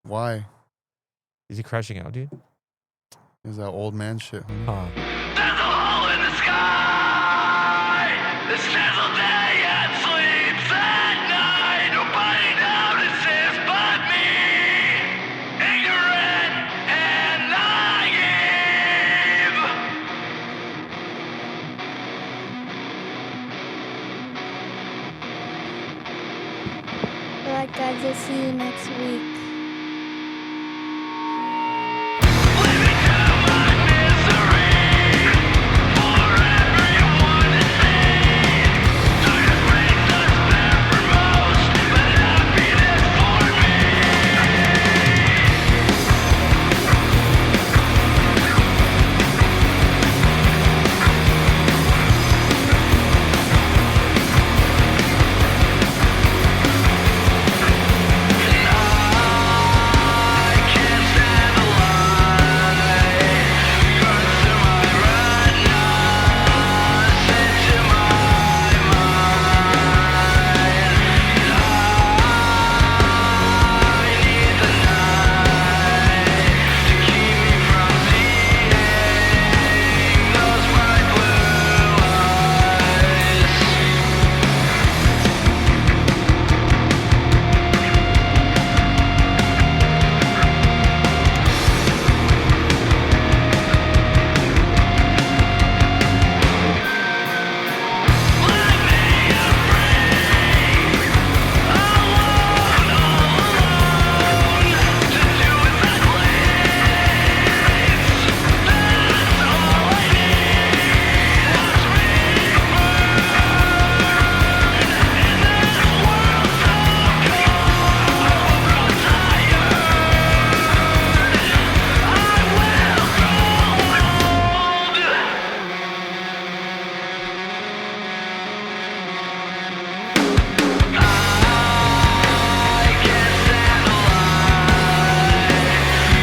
why? Is he crashing out, dude? Is that old man shit? Huh? Huh. There's a hole in the sky. The sizzle day and sleeps at night. Nobody notices but me. Ignorant and naive. Alright, guys, I'll see you next week. Living to my misery. For everyone to see. Darkness makes us spare for most, but happiness for I can't stand the light. Burns through my retinas, into my mind. I need the night to keep me from seeing those bright blue eyes. Let me free, alone, to do as I please. That's all I need. Watch me burn in this world so cold. Grow tired. I will grow old. I can't stand the light.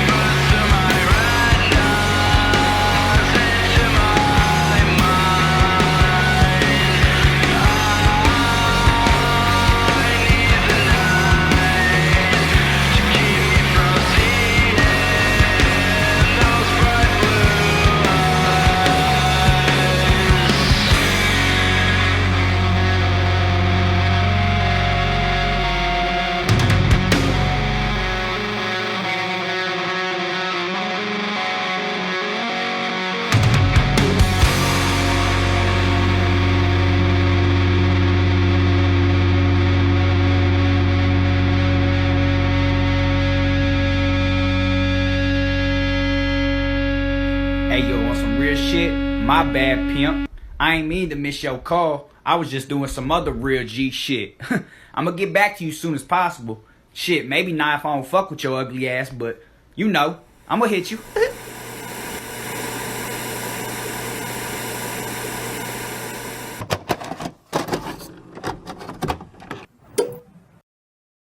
Burns through my retinas, into my mind. I need the night to keep me from seeing those bright blue eyes. Hey, yo, on some real shit, my bad, pimp. I ain't mean to miss your call. I was just doing some other real G shit. I'ma get back to you as soon as possible. Shit, maybe not if I don't fuck with your ugly ass, but you know, I'ma hit you.